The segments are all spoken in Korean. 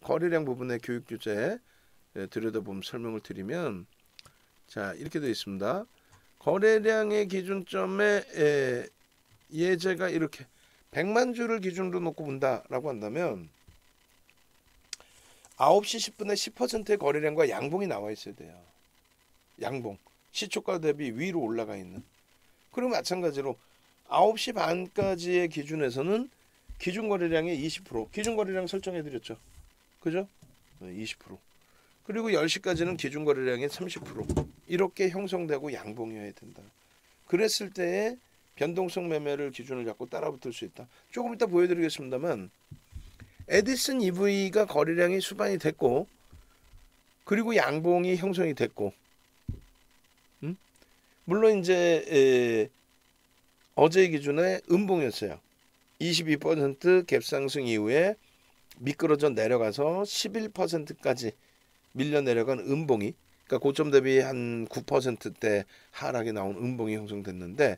거래량 부분의 교육 규제 들여다보면 설명을 드리면 자 이렇게 되어 있습니다. 거래량의 기준점에 예제가 이렇게 100만 주를 기준으로 놓고 본다라고 한다면 9시 10분에 10%의 거래량과 양봉이 나와 있어야 돼요. 양봉. 시초가 대비 위로 올라가 있는. 그리고 마찬가지로 9시 반까지의 기준에서는 기준 거래량의 20%. 기준 거래량 설정해 드렸죠. 그죠? 20%. 그리고 10시까지는 기준 거래량의 30%. 이렇게 형성되고 양봉이어야 된다. 그랬을 때에 변동성 매매를 기준을 잡고 따라붙을 수 있다. 조금 이따 보여드리겠습니다만 에디슨 EV가 거래량이 수반이 됐고 그리고 양봉이 형성이 됐고 물론 이제 어제 기준에 음봉이었어요. 22% 갭상승 이후에 미끄러져 내려가서 11%까지 밀려 내려간 음봉이 그러니까 고점 대비 한 9%대 하락이 나온 음봉이 형성됐는데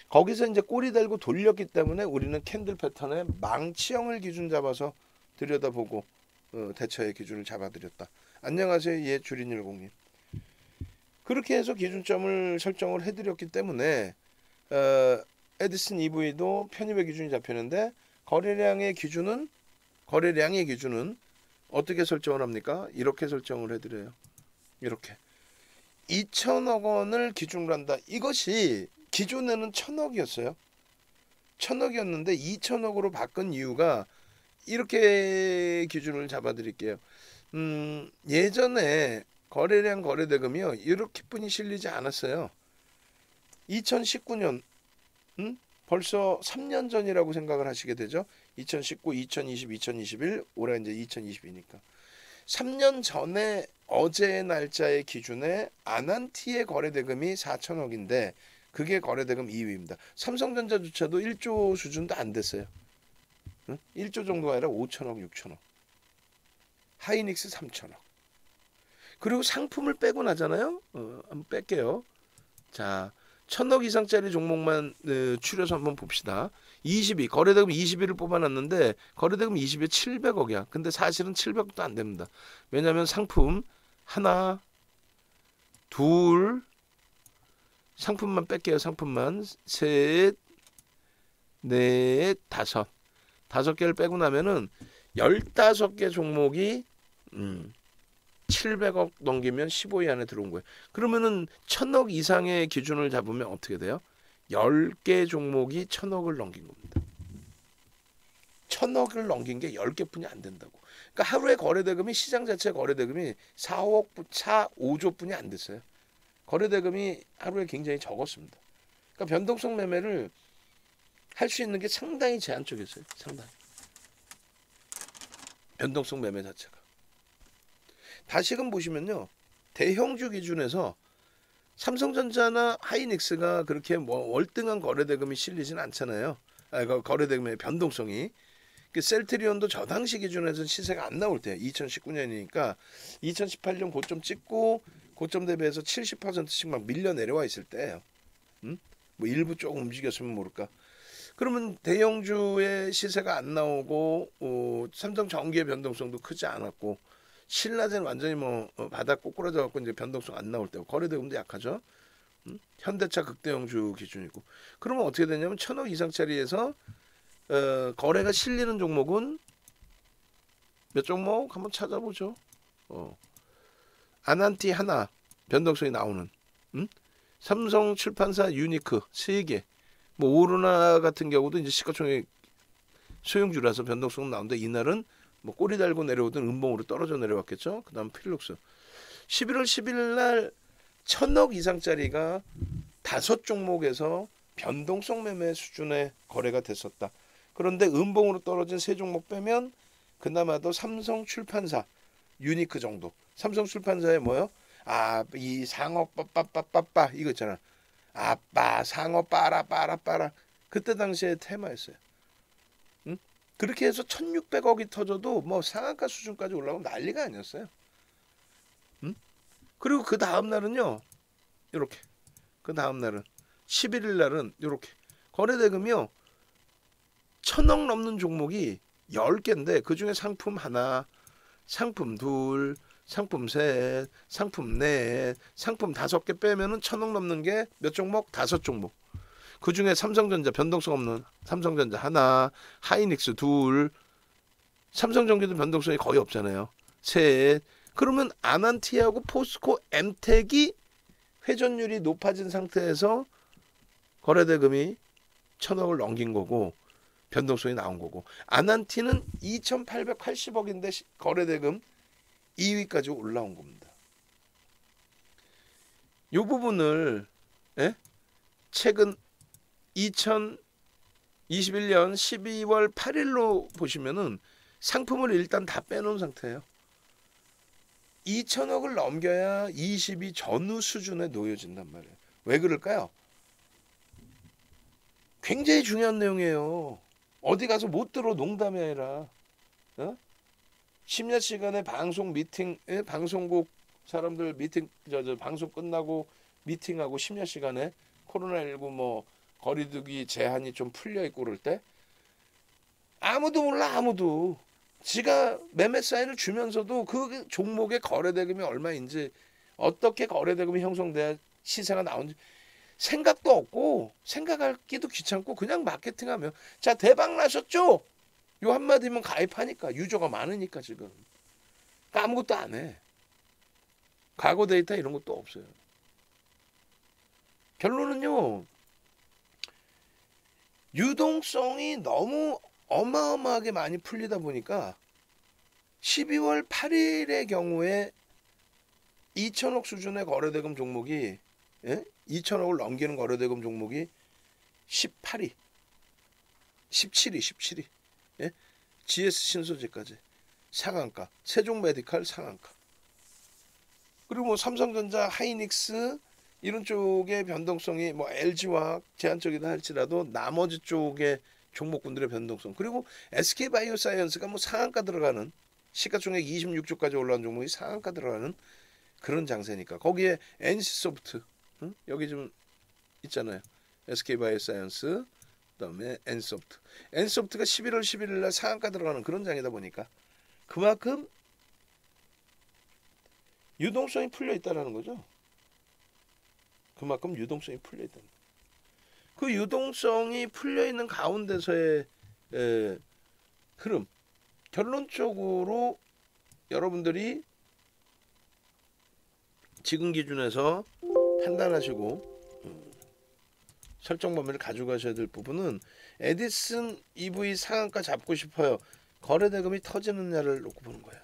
거기서 이제 꼬리 달고 돌렸기 때문에 우리는 캔들 패턴의 망치형을 기준 잡아서 들여다보고 대처의 기준을 잡아드렸다. 안녕하세요. 예 주린일공님. 그렇게 해서 기준점을 설정을 해드렸기 때문에 에디슨 EV도 편입의 기준이 잡히는데 거래량의 기준은 어떻게 설정을 합니까? 이렇게 설정을 해드려요. 이렇게 2천억 원을 기준으로 한다. 이것이 기존에는 1,000억이었어요. 1,000억이었는데 2천억으로 바꾼 이유가 이렇게 기준을 잡아드릴게요. 예전에 거래량 거래대금이요 이렇게뿐이 실리지 않았어요. 2019년 벌써 3년 전이라고 생각을 하시게 되죠. 2019, 2020, 2021 올해 이제 2022니까 3년 전에 어제의 날짜의 기준에 아난티의 거래대금이 4천억인데 그게 거래대금 2위입니다. 삼성전자조차도 1조 수준도 안 됐어요. 1조 정도가 아니라 5천억, 6천억. 하이닉스 3천억. 그리고 상품을 빼고 나잖아요. 한번 뺄게요. 자, 1,000억 이상짜리 종목만 추려서 한번 봅시다. 22 거래대금 22를 뽑아놨는데 거래대금 20에 700억이야. 근데 사실은 700억도 안 됩니다. 왜냐하면 상품 하나, 둘, 상품만 뺄게요. 상품만 셋, 넷, 다섯. 5개를 빼고 나면은 15개 종목이 700억 넘기면 15위 안에 들어온 거예요. 그러면은 1,000억 이상의 기준을 잡으면 어떻게 돼요? 10개 종목이 1,000억을 넘긴 겁니다. 1,000억을 넘긴 게 10개뿐이 안 된다고. 그러니까 하루에 거래대금이 시장 자체 거래대금이 5조뿐이 안 됐어요. 거래대금이 하루에 굉장히 적었습니다. 그러니까 변동성 매매를 할 수 있는 게 상당히 제한적이었어요. 상당히. 변동성 매매 자체가. 다시금 보시면요. 대형주 기준에서 삼성전자나 하이닉스가 그렇게 뭐 월등한 거래대금이 실리진 않잖아요. 거래대금의 변동성이. 셀트리온도 저 당시 기준에서는 시세가 안 나올 때 2019년이니까 2018년 고점 찍고 고점 대비해서 70%씩 막 밀려 내려와 있을 때예요. 뭐 일부 조금 움직였으면 모를까. 그러면 대형주의 시세가 안 나오고 삼성전기의 변동성도 크지 않았고 신라제는 완전히 뭐 바닥 꼬꾸라져 갖고 이제 변동성 안 나올 때고 거래대금도 약하죠. 현대차 극대형주 기준이고. 그러면 어떻게 되냐면 1,000억 이상짜리에서 거래가 실리는 종목은 몇 종목 한번 찾아보죠. 아난티 하나 변동성이 나오는. 삼성 출판사 유니크 3개. 뭐 오르나 같은 경우도 이제 시가총액 소형주라서 변동성 나오는데 이날은 뭐 꼬리 달고 내려오던 음봉으로 떨어져 내려왔겠죠. 그다음 필룩스. 11월 10일 날 1,000억 이상짜리가 5종목에서 변동성 매매 수준의 거래가 됐었다. 그런데 음봉으로 떨어진 3종목 빼면 그나마도 삼성 출판사 유니크 정도. 삼성 출판사에 뭐요? 이 상어 빠빠빠빠빠 이거 있잖아. 아빠 상어 빠라. 그때 당시에 테마였어요. 그렇게 해서 1,600억이 터져도 뭐 상한가 수준까지 올라오면 난리가 아니었어요. 그리고 그 다음 날은요. 이렇게. 그 다음 날은 11일 날은 이렇게. 거래대금이요. 1,000억 넘는 종목이 10개인데 그중에 상품 하나, 상품 둘, 상품 셋, 상품 넷, 상품 5개 빼면은 1,000억 넘는 게 몇 종목? 5종목. 그 중에 삼성전자 변동성 없는 삼성전자 하나, 하이닉스 둘, 삼성전기도 변동성이 거의 없잖아요. 셋. 그러면 아난티하고 포스코, 엠텍이 회전율이 높아진 상태에서 거래대금이 1,000억을 넘긴 거고 변동성이 나온 거고, 아난티는 2,880억인데 거래대금 2위까지 올라온 겁니다. 이 부분을 최근 2021년 12월 8일로 보시면은 상품을 일단 다 빼놓은 상태예요. 2,000억을 넘겨야 20위 전후 수준에 놓여진단 말이에요. 왜 그럴까요? 굉장히 중요한 내용이에요. 어디 가서 못 들어, 농담이 아니라. 심야 시간에 방송 미팅, 방송국 사람들 미팅, 방송 끝나고 미팅하고 심야 시간에 코로나19 뭐 거리두기 제한이 좀 풀려 있고 그럴 때 아무도 몰라, 아무도. 지가 매매 사인을 주면서도 그 종목의 거래대금이 얼마인지, 어떻게 거래대금이 형성돼야 시세가 나오는지 생각도 없고, 생각하기도 귀찮고 그냥 마케팅하면 자 대박 나셨죠? 요 한마디면 가입하니까, 유저가 많으니까 지금. 그러니까 아무것도 안 해. 과거 데이터 이런 것도 없어요. 결론은요, 유동성이 너무 어마어마하게 많이 풀리다 보니까 12월 8일의 경우에 2,000억 수준의 거래대금 종목이 2,000억을 넘기는 거래대금 종목이 18위, 17위, GS 신소재까지 상한가, 세종메디칼 상한가. 그리고 뭐 삼성전자, 하이닉스 이런 쪽의 변동성이 뭐 LG화학 제한적이다 할지라도 나머지 쪽의 종목군들의 변동성, 그리고 SK바이오사이언스가 뭐 상한가 들어가는, 시가총액 26조까지 올라온 종목이 상한가 들어가는 그런 장세니까. 거기에 NC소프트, 여기 좀 있잖아요. SK바이오사이언스, 그다음에 NC소프트가 11월 11일 날 상한가 들어가는 그런 장이다 보니까 그만큼 유동성이 풀려 있다는 거죠. 그만큼 유동성이 풀려 있다. 그 유동성이 풀려 있는 가운데서의 흐름, 결론적으로 여러분들이 지금 기준에서 판단하시고 설정 범위를 가져가셔야 될 부분은, 에디슨 EV 상한가 잡고 싶어요. 거래대금이 터지느냐를 놓고 보는 거예요.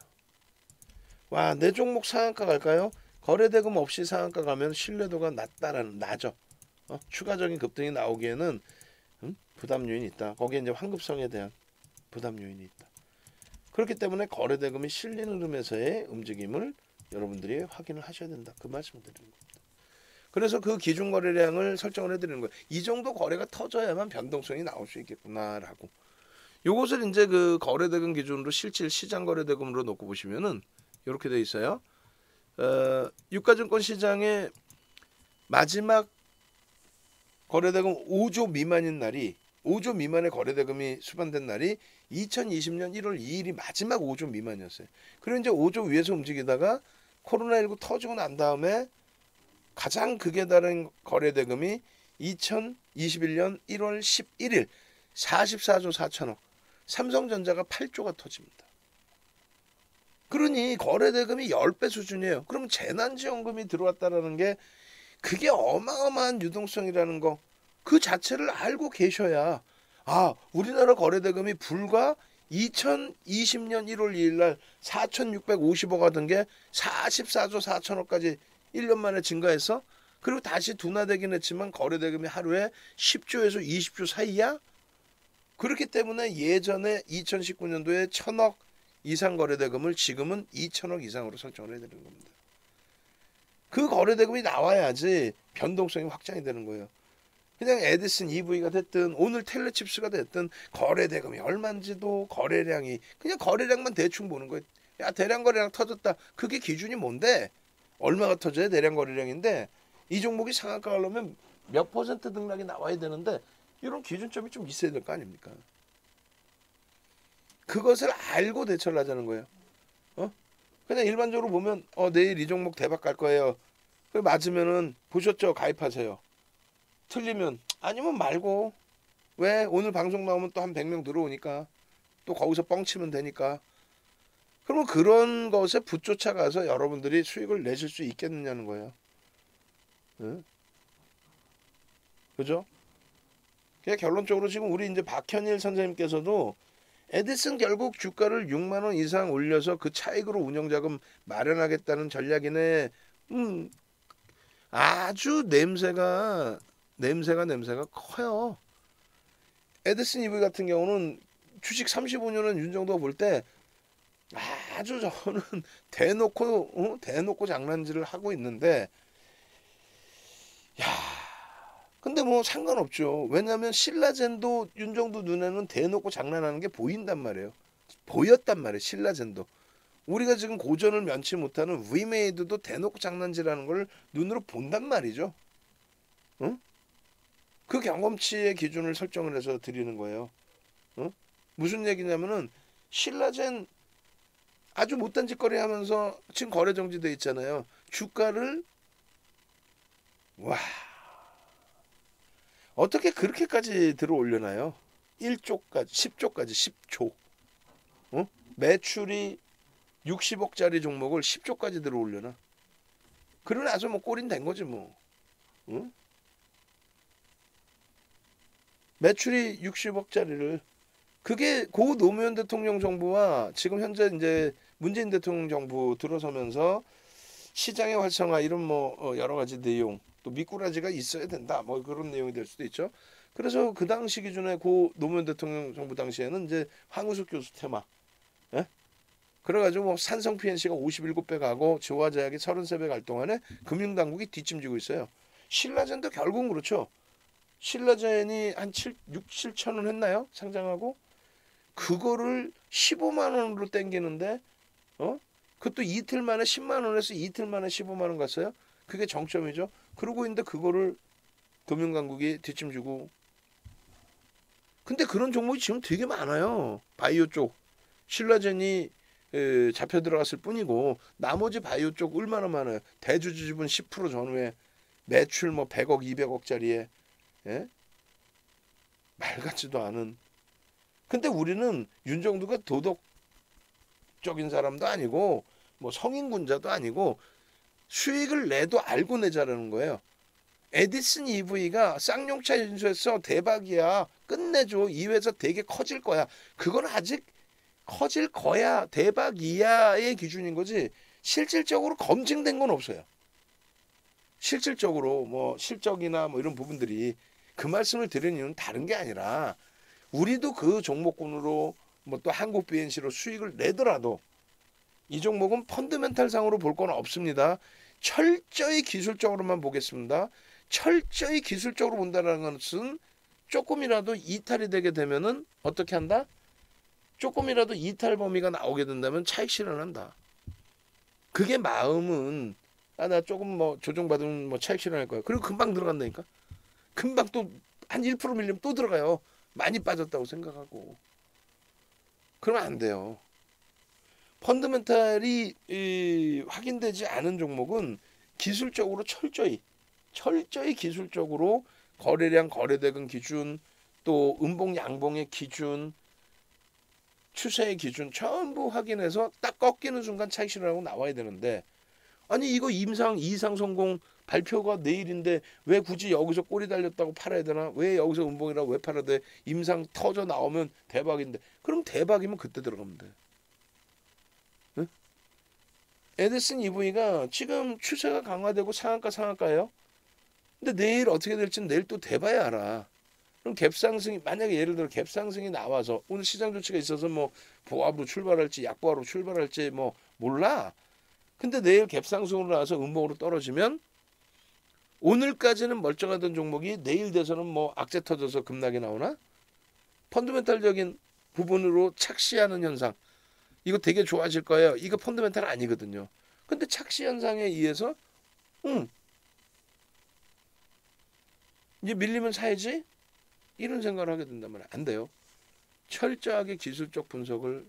와, 내 종목 상한가 갈까요? 거래대금 없이 상한가 가면 신뢰도가 낮죠. 추가적인 급등이 나오기에는 부담 요인이 있다. 거기에 이제 환급성에 대한 부담 요인이 있다. 그렇기 때문에 거래대금이 실리는 흐름에서의 움직임을 여러분들이 확인을 하셔야 된다. 그 말씀을 드리는 겁니다. 그래서 그 기준 거래량을 설정을 해드리는 거예요. 이 정도 거래가 터져야만 변동성이 나올 수 있겠구나라고. 요것을 이제 그 거래대금 기준으로 실질 시장 거래대금으로 놓고 보시면은 이렇게 돼 있어요. 유가증권 시장의 마지막 거래대금 5조 미만인 날이, 5조 미만의 거래대금이 수반된 날이 2020년 1월 2일이 마지막 5조 미만이었어요. 그리고 이제 5조 위에서 움직이다가 코로나19 터지고 난 다음에 가장 극에 달한 거래대금이 2021년 1월 11일 44조 4천억, 삼성전자가 8조가 터집니다. 그러니 거래대금이 10배 수준이에요. 그럼 재난지원금이 들어왔다라는 게 그게 어마어마한 유동성이라는 거, 그 자체를 알고 계셔야, 아, 우리나라 거래대금이 불과 2020년 1월 2일 날 4,650억 하던 게 44조 4천억까지 1년 만에 증가해서, 그리고 다시 둔화되긴 했지만 거래대금이 하루에 10조에서 20조 사이야? 그렇기 때문에 예전에 2019년도에 1,000억 이상 거래대금을 지금은 2,000억 이상으로 설정을 해드리는 겁니다. 그 거래대금이 나와야지 변동성이 확장이 되는 거예요. 그냥 에디슨 EV가 됐든 오늘 텔레칩스가 됐든 거래대금이 얼마인지도, 거래량이, 그냥 거래량만 대충 보는 거예요. 야, 대량 거래량 터졌다. 그게 기준이 뭔데? 얼마가 터져야 대량 거래량인데, 이 종목이 상한가 가려면 몇 퍼센트 등락이 나와야 되는데 이런 기준점이 좀 있어야 될 거 아닙니까? 그것을 알고 대처를 하자는 거예요. 어? 그냥 일반적으로 보면 내일 이 종목 대박 갈 거예요. 그 맞으면은 보셨죠? 가입하세요. 틀리면 아니면 말고 왜 오늘 방송 나오면 또 한 100명 들어오니까 또 거기서 뻥치면 되니까 그러면 그런 것에 붙쫓아가서 여러분들이 수익을 내실 수 있겠느냐는 거예요. 응? 그죠? 그냥 결론적으로 지금 우리 이제 박현일 선생님께서도 에디슨 결국 주가를 6만 원 이상 올려서 그 차익으로 운영자금 마련하겠다는 전략이네. 음, 아주 냄새가 커요. 에디슨 EV 같은 경우는 주식 35년은 윤정도가 볼 때 아주 저는 대놓고 장난질을 하고 있는데 야 근데 뭐 상관없죠. 왜냐하면 신라젠도 윤정도 눈에는 대놓고 장난하는 게 보인단 말이에요. 보였단 말이에요. 신라젠도. 우리가 지금 고전을 면치 못하는 위메이드도 대놓고 장난질하는 걸 눈으로 본단 말이죠. 응? 그 경험치의 기준을 설정을 해서 드리는 거예요. 응? 무슨 얘기냐면은 신라젠 아주 못된 짓거리 하면서 지금 거래 정지돼 있잖아요. 주가를 와 어떻게 그렇게까지 들어 올려나요? 1조까지 10조까지 10조. 어? 매출이 60억짜리 종목을 10조까지 들어 올려나? 그러나 아주 뭐 꼴인 된 거지 뭐. 응? 매출이 60억짜리를 그게 고 노무현 대통령 정부와 지금 현재 이제 문재인 대통령 정부 들어서면서 시장의 활성화 이런 뭐 여러 가지 내용 또 미꾸라지가 있어야 된다 뭐 그런 내용이 될 수도 있죠. 그래서 그 당시 기준에 고 노무현 대통령 정부 당시에는 이제 황우숙 교수 테마 예? 그래가지고 뭐 산성 PNC가 57배 가고 지화제약이 33배 갈 동안에 금융당국이 뒷짐지고 있어요. 신라젠도 결국은 그렇죠. 신라젠이 한 6, 7천 원 했나요? 상장하고 그거를 15만 원으로 땡기는데 그것도 이틀 만에 10만 원에서 이틀 만에 15만 원 갔어요. 그게 정점이죠. 그러고 있는데 그거를 금융당국이 뒷짐지고 근데 그런 종목이 지금 되게 많아요. 바이오 쪽 신라젠이 잡혀 들어갔을 뿐이고 나머지 바이오 쪽 얼마나 많아요. 대주주집은 10% 전후에 매출 뭐 100억 200억짜리에 예? 말 같지도 않은 근데 우리는 윤정도가 도덕적인 사람도 아니고 뭐 성인군자도 아니고 수익을 내도 알고 내자라는 거예요. 에디슨 EV가 쌍용차 인수해서 대박이야. 끝내줘. 이 회사 되게 커질 거야. 그건 아직 커질 거야. 대박이야의 기준인 거지. 실질적으로 검증된 건 없어요. 실질적으로 뭐 실적이나 뭐 이런 부분들이 그 말씀을 드리는 이유는 다른 게 아니라 우리도 그 종목군으로 뭐 또 한국 BNC로 수익을 내더라도 이 종목은 펀드멘탈 상으로 볼 건 없습니다. 철저히 기술적으로만 보겠습니다. 철저히 기술적으로 본다는 것은 조금이라도 이탈이 되게 되면은 어떻게 한다? 조금이라도 이탈 범위가 나오게 된다면 차익 실현한다. 그게 마음은 나 조금 뭐 조정받으면 뭐 차익 실현할 거야. 그리고 금방 들어간다니까. 금방 또 한 1% 밀리면 또 들어가요. 많이 빠졌다고 생각하고. 그러면 안 돼요. 펀드멘탈이 확인되지 않은 종목은 기술적으로 철저히 기술적으로 거래량 거래대금 기준 또 음봉 양봉의 기준 추세의 기준 전부 확인해서 딱 꺾이는 순간 차익 실현하고 나와야 되는데 아니 이거 이상 성공 발표가 내일인데 왜 굳이 여기서 꼬리 달렸다고 팔아야 되나? 왜 여기서 음봉이라고 왜 팔아야 돼? 임상 터져 나오면 대박인데 그럼 대박이면 그때 들어가면 돼. 응? 에디슨 EV가 지금 추세가 강화되고 상한가예요. 근데 내일 어떻게 될지는 내일 또 돼봐야 알아. 그럼 갭상승이 만약에 예를 들어 갭상승이 나와서 오늘 시장 조치가 있어서 뭐 보합으로 출발할지 약보합으로 출발할지 뭐 몰라. 근데 내일 갭상승으로 나와서 음봉으로 떨어지면 오늘까지는 멀쩡하던 종목이 내일 돼서는 뭐 악재 터져서 급락이 나오나? 펀드멘탈적인 부분으로 착시하는 현상. 이거 되게 좋아하실 거예요. 이거 펀드멘탈 아니거든요. 근데 착시 현상에 의해서 응, 이제 밀리면 사야지? 이런 생각을 하게 된다면 안 돼요. 철저하게 기술적 분석을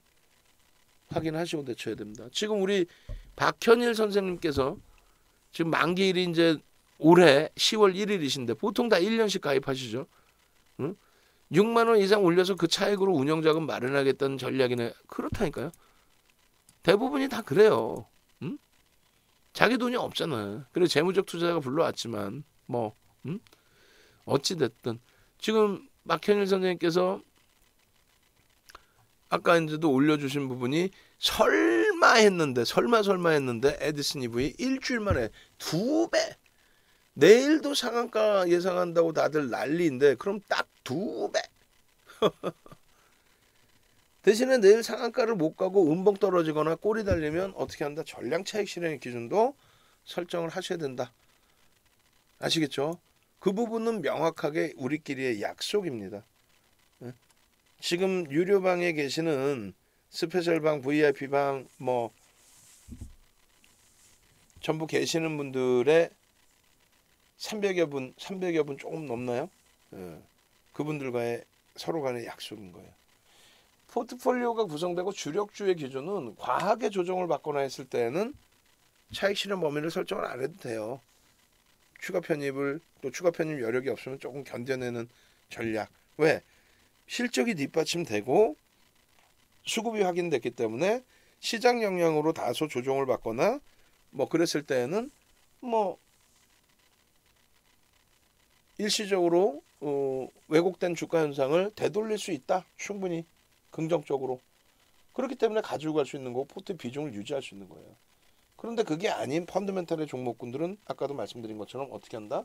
확인하시고 대처해야 됩니다. 지금 우리 박현일 선생님께서 지금 만기일이 이제 올해 10월 1일이신데 보통 다 1년씩 가입하시죠. 응? 6만 원 이상 올려서 그 차액으로 운영자금 마련하겠다는 전략이네. 그렇다니까요. 대부분이 다 그래요. 응? 자기 돈이 없잖아. 그래 재무적 투자가 불러왔지만 뭐 응? 어찌 됐든 지금 박현일 선생님께서 아까 이제도 올려주신 부분이 설마 했는데 에디슨 EV 일주일 만에 2배. 내일도 상한가 예상한다고 다들 난리인데 그럼 딱 2배. 대신에 내일 상한가를 못 가고 음봉 떨어지거나 꼬리 달리면 어떻게 한다? 전량 차익 실행 기준도 설정을 하셔야 된다. 아시겠죠? 그 부분은 명확하게 우리끼리의 약속입니다. 지금 유료방에 계시는 스페셜방, VIP방 뭐 전부 계시는 분들의 300여 분 조금 넘나요? 그분들과의 서로 간의 약속인 거예요. 포트폴리오가 구성되고 주력주의 기준은 과하게 조정을 받거나 했을 때는 차익 실현 범위를 설정을 안 해도 돼요. 추가 편입 여력이 없으면 조금 견뎌내는 전략. 왜? 실적이 뒷받침되고 수급이 확인됐기 때문에 시장 영향으로 다소 조정을 받거나 뭐 그랬을 때는 뭐 일시적으로 왜곡된 주가 현상을 되돌릴 수 있다. 충분히 긍정적으로. 그렇기 때문에 가지고 갈 수 있는 거고 포트 비중을 유지할 수 있는 거예요. 그런데 그게 아닌 펀더멘탈의 종목군들은 아까도 말씀드린 것처럼 어떻게 한다?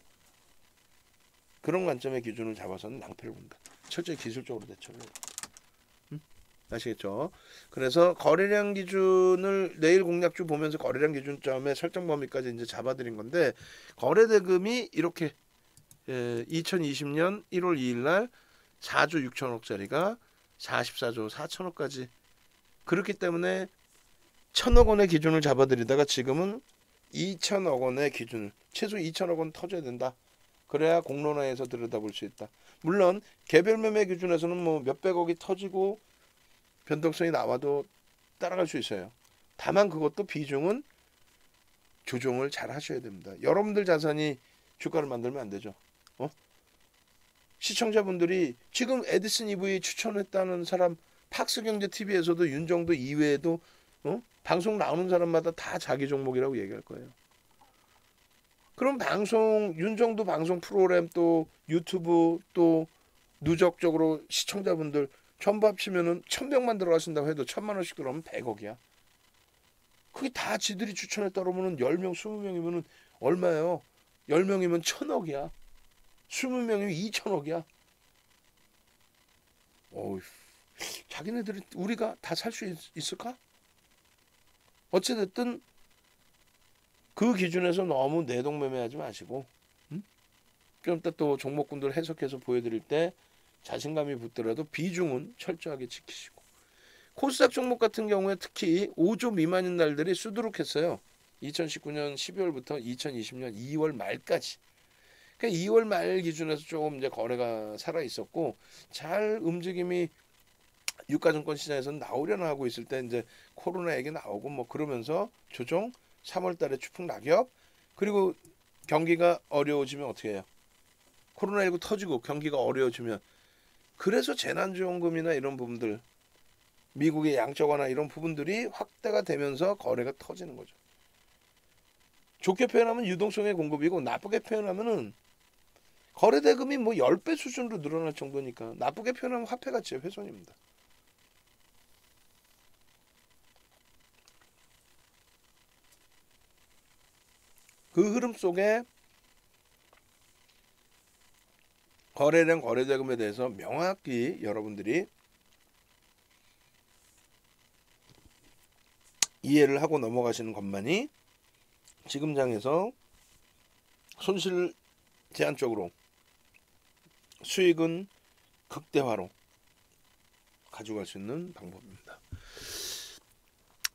그런 관점의 기준을 잡아서는 낭패를 본다. 철저히 기술적으로 대처를 해요. 아시겠죠? 그래서 거래량 기준을 내일 공략주 보면서 거래량 기준점에 설정 범위까지 이제 잡아드린 건데 거래 대금이 이렇게 2020년 1월 2일 날 4조 6천억짜리가 44조 4천억까지 그렇기 때문에 1,000억 원의 기준을 잡아드리다가 지금은 2천억 원의 기준을 최소 2천억 원 터져야 된다. 그래야 공론화에서 들여다볼 수 있다. 물론 개별 매매 기준에서는 뭐 몇백억이 터지고 변동성이 나와도 따라갈 수 있어요. 다만 그것도 비중은 조정을 잘 하셔야 됩니다. 여러분들 자산이 주가를 만들면 안 되죠. 시청자분들이 지금 에디슨 EV 추천했다는 사람 팍스경제TV에서도 윤정도 이외에도 방송 나오는 사람마다 다 자기 종목이라고 얘기할 거예요. 그럼 윤정도 방송 프로그램 또 유튜브 또 누적적으로 시청자분들 전부 합치면은 1,000명만 들어가신다고 해도 1,000만 원씩 들어오면 100억이야. 그게 다 지들이 추천했다 그러면은 10명, 20명이면은 얼마예요? 10명이면 1,000억이야. 20명이면 2,000억이야. 어휴, 자기네들이 우리가 다 살 수 있을까? 어찌됐든 그 기준에서 너무 내동매매하지 마시고 좀 이따 또 종목군들 해석해서 보여드릴 때 자신감이 붙더라도 비중은 철저하게 지키시고 코스닥 종목 같은 경우에 특히 5조 미만인 날들이 수두룩했어요. 2019년 12월부터 2020년 2월 말까지. 그러니까 2월 말 기준에서 조금 이제 거래가 살아 있었고 잘 움직임이 유가증권 시장에서는 나오려나 하고 있을 때 이제 코로나 얘기 나오고 뭐 그러면서 조정 3월달에 추풍 낙엽 그리고 경기가 어려워지면 어떻게 해요? 코로나19 터지고 경기가 어려워지면 그래서 재난지원금이나 이런 부분들 미국의 양적 완화 이런 부분들이 확대가 되면서 거래가 터지는 거죠. 좋게 표현하면 유동성의 공급이고 나쁘게 표현하면은 거래 대금이 뭐 10배 수준으로 늘어날 정도니까 나쁘게 표현하면 화폐 가치의 훼손입니다. 그 흐름 속에 거래량 거래대금에 대해서 명확히 여러분들이 이해를 하고 넘어가시는 것만이 지금 장에서 손실 제한적으로 수익은 극대화로 가져갈 수 있는 방법입니다.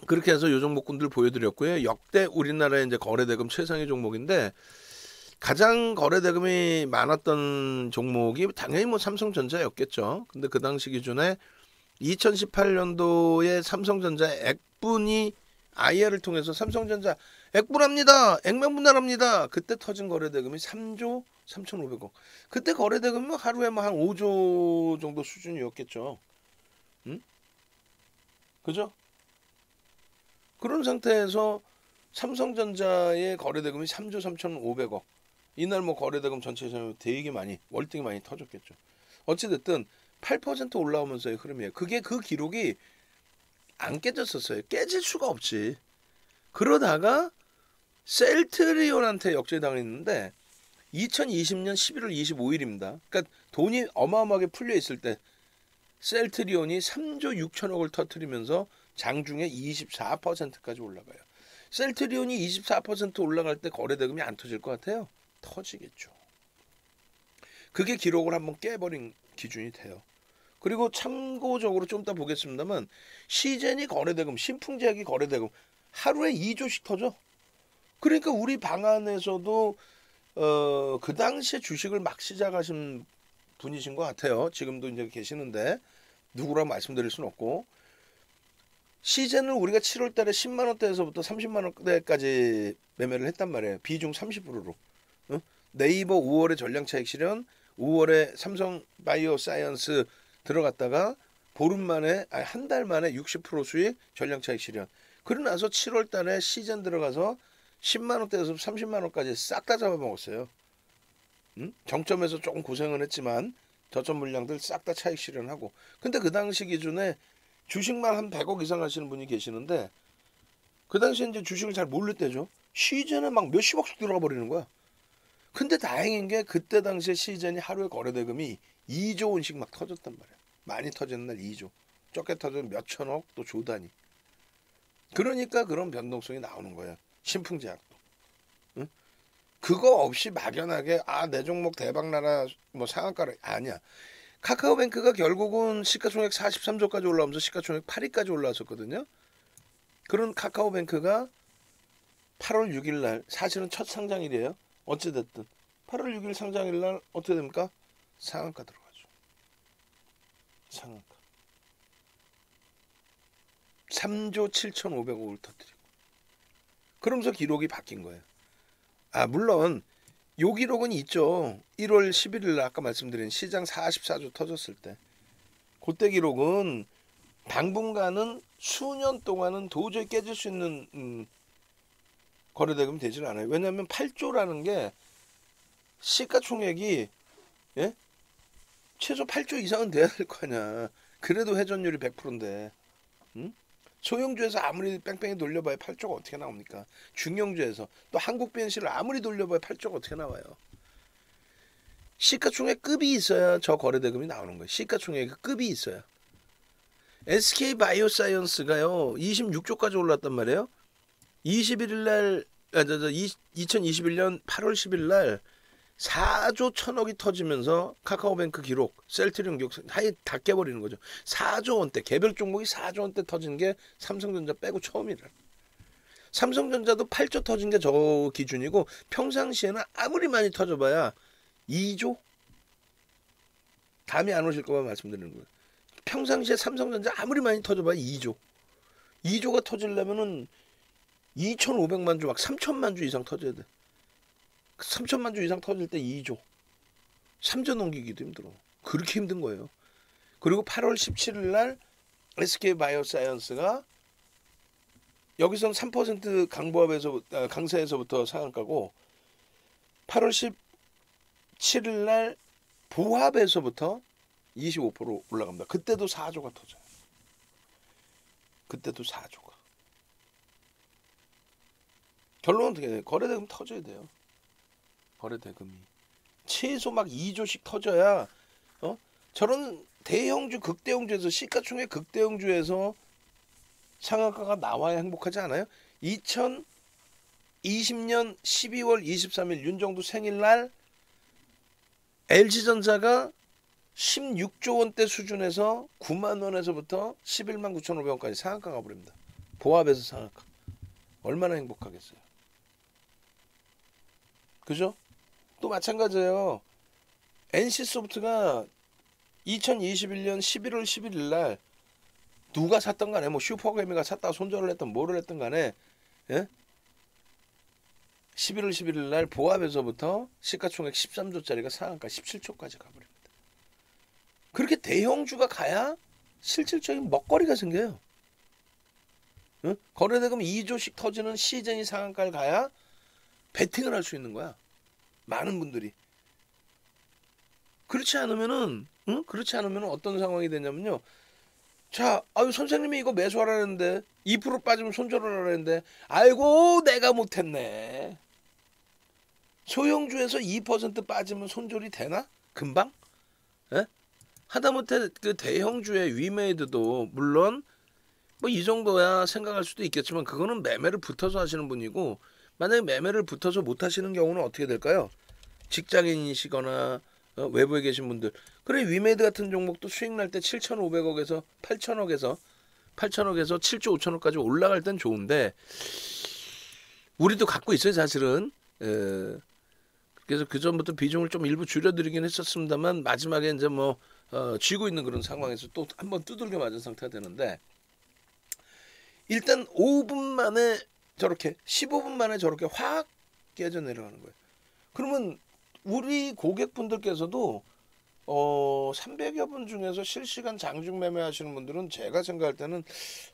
그렇게 해서 요 종목군들 보여드렸고요. 역대 우리나라의 이제 거래대금 최상위 종목인데 가장 거래대금이 많았던 종목이 당연히 뭐 삼성전자였겠죠. 근데 그 당시 기준에 2018년도에 삼성전자 액분이 IR을 통해서 삼성전자 액분합니다. 액면분할합니다. 그때 터진 거래대금이 3조 3,500억. 그때 거래대금은 하루에 뭐 한 5조 정도 수준이었겠죠. 응? 그죠? 그런 상태에서 삼성전자의 거래대금이 3조 3,500억. 이날 뭐 거래대금 전체에서 되게 많이 월등히 많이 터졌겠죠. 어찌됐든 8% 올라오면서의 흐름이에요. 그게 그 기록이 안 깨졌었어요. 깨질 수가 없지. 그러다가 셀트리온한테 역제당했는데 2020년 11월 25일입니다. 그러니까 돈이 어마어마하게 풀려 있을 때 셀트리온이 3조 6천억을 터뜨리면서 장중에 24%까지 올라가요. 셀트리온이 24% 올라갈 때 거래대금이 안 터질 것 같아요? 터지겠죠. 그게 기록을 한번 깨버린 기준이 돼요. 그리고 참고적으로 좀 이따 보겠습니다만 시젠이 거래대금, 신풍제약이 거래대금 하루에 2조씩 터져. 그러니까 우리 방안에서도 그 당시에 주식을 막 시작하신 분이신 것 같아요. 지금도 이제 계시는데 누구라고 말씀드릴 수는 없고 시젠을 우리가 7월 달에 10만 원대에서부터 30만 원대까지 매매를 했단 말이에요. 비중 30%로. 네이버 5월에 전량차익 실현, 5월에 삼성 바이오 사이언스 들어갔다가 보름 만에 한 달 만에 60% 수익 전량차익 실현. 그러고 나서 7월 달에 시즌 들어가서 10만 원대에서 30만 원까지 싹 다 잡아먹었어요. 정점에서 조금 고생은 했지만 저점 물량들 싹 다 차익 실현하고. 근데 그 당시 기준에 주식만 한 100억 이상 하시는 분이 계시는데 그 당시에 이제 주식을 잘 모를 때죠. 시즌에 막 몇십억씩 들어가 버리는 거야. 근데 다행인 게 그때 당시에 시즌이 하루에 거래대금이 2조 원씩 막 터졌단 말이야. 많이 터지는 날 2조. 적게 터지면 몇 천억 또 조 단위. 그러니까 그런 변동성이 나오는 거예요. 신풍제약도. 응? 그거 없이 막연하게 내 종목 대박 나라 뭐 상한가를 아니야. 카카오뱅크가 결국은 시가총액 43조까지 올라오면서 시가총액 8위까지 올라왔었거든요. 그런 카카오뱅크가 8월 6일 날 사실은 첫 상장일이에요. 어찌됐든 8월 6일 상장일 날 어떻게 됩니까? 상한가 들어가죠. 상한가. 3조 7,500억을 터뜨리고. 그러면서 기록이 바뀐 거예요. 물론 요 기록은 있죠. 1월 11일 날 아까 말씀드린 시장 44조 터졌을 때. 그때 기록은 당분간은 수년 동안은 도저히 깨질 수 있는 거래대금이 되질 않아요. 왜냐하면 8조라는 게 시가총액이 최소 8조 이상은 돼야 될 거 아니야. 그래도 회전율이 100%인데. 소형주에서 아무리 뺑뺑이 돌려봐야 8조가 어떻게 나옵니까? 중형주에서 또 한국 BNC를 아무리 돌려봐야 8조가 어떻게 나와요? 시가총액 급이 있어야 저 거래대금이 나오는 거예요. 시가총액 급이 있어야. SK 바이오사이언스가요 26조까지 올랐단 말이에요. 21일 날 2021년 8월 10일 날 4조 천억이 터지면서 카카오뱅크 기록, 셀트리온 기록 다 깨버리는 거죠. 4조 원대 개별 종목이 4조 원대 터진 게 삼성전자 빼고 처음이라. 삼성전자도 8조 터진 게 저 기준이고 평상시에는 아무리 많이 터져봐야 2조? 감이 안 오실 거만 말씀드리는 거예요. 평상시에 삼성전자 아무리 많이 터져봐야 2조. 2조가 터지려면은 2,500만 주 막 3천만 주 이상 터져야 돼. 3천만 주 이상 터질 때 2조. 3조 넘기기도 힘들어. 그렇게 힘든 거예요. 그리고 8월 17일 날 SK 바이오사이언스가 여기서는 3% 강세에서부터 상한가고 8월 17일 날 보합에서부터 25% 올라갑니다. 그때도 4조가 터져요. 그때도 4조가. 결론은 어떻게 돼요? 거래대금 터져야 돼요. 거래대금이. 최소 막 2조씩 터져야 저런 대형주 극대형주에서 시가총액 극대형주에서 상한가가 나와야 행복하지 않아요? 2020년 12월 23일 윤정두 생일날 LG전자가 16조 원대 수준에서 9만 원에서부터 11만 9,500원까지 상한가 가버립니다. 보합에서 상한가. 얼마나 행복하겠어요. 그죠? 또 마찬가지예요. NC소프트가 2021년 11월 11일 날 누가 샀던 간에 뭐 슈퍼개미가 샀다가 손절을 했던 뭐를 했던 간에 예? 11월 11일 날 보합에서부터 시가총액 13조짜리가 상한가 17조까지 가버립니다. 그렇게 대형주가 가야 실질적인 먹거리가 생겨요. 응? 거래대금 2조씩 터지는 시즌이 상한가를 가야 베팅을 할 수 있는 거야. 많은 분들이. 그렇지 않으면은 어떤 상황이 되냐면요. 자, 아유 선생님이 이거 매수하라는데 2% 빠지면 손절하라는데 아이고 내가 못했네. 소형주에서 2% 빠지면 손절이 되나? 금방? 예? 하다못해 그 대형주의 위메이드도 물론 뭐 이 정도야 생각할 수도 있겠지만 그거는 매매를 붙어서 하시는 분이고 만약에 매매를 붙어서 못 하시는 경우는 어떻게 될까요? 직장인이시거나 외부에 계신 분들. 그래 위메이드 같은 종목도 수익 날 때 7,500억에서 8,000억에서 7조 5천억까지 올라갈 땐 좋은데 우리도 갖고 있어요 사실은. 그래서 그 전부터 비중을 좀 일부 줄여드리긴 했었습니다만 마지막에 이제 뭐 쥐고 있는 그런 상황에서 또 한번 두들겨 맞은 상태가 되는데 일단 5분 만에 저렇게 15분 만에 저렇게 확 깨져 내려가는 거예요. 그러면 우리 고객분들께서도 300여 분 중에서 실시간 장중 매매하시는 분들은 제가 생각할 때는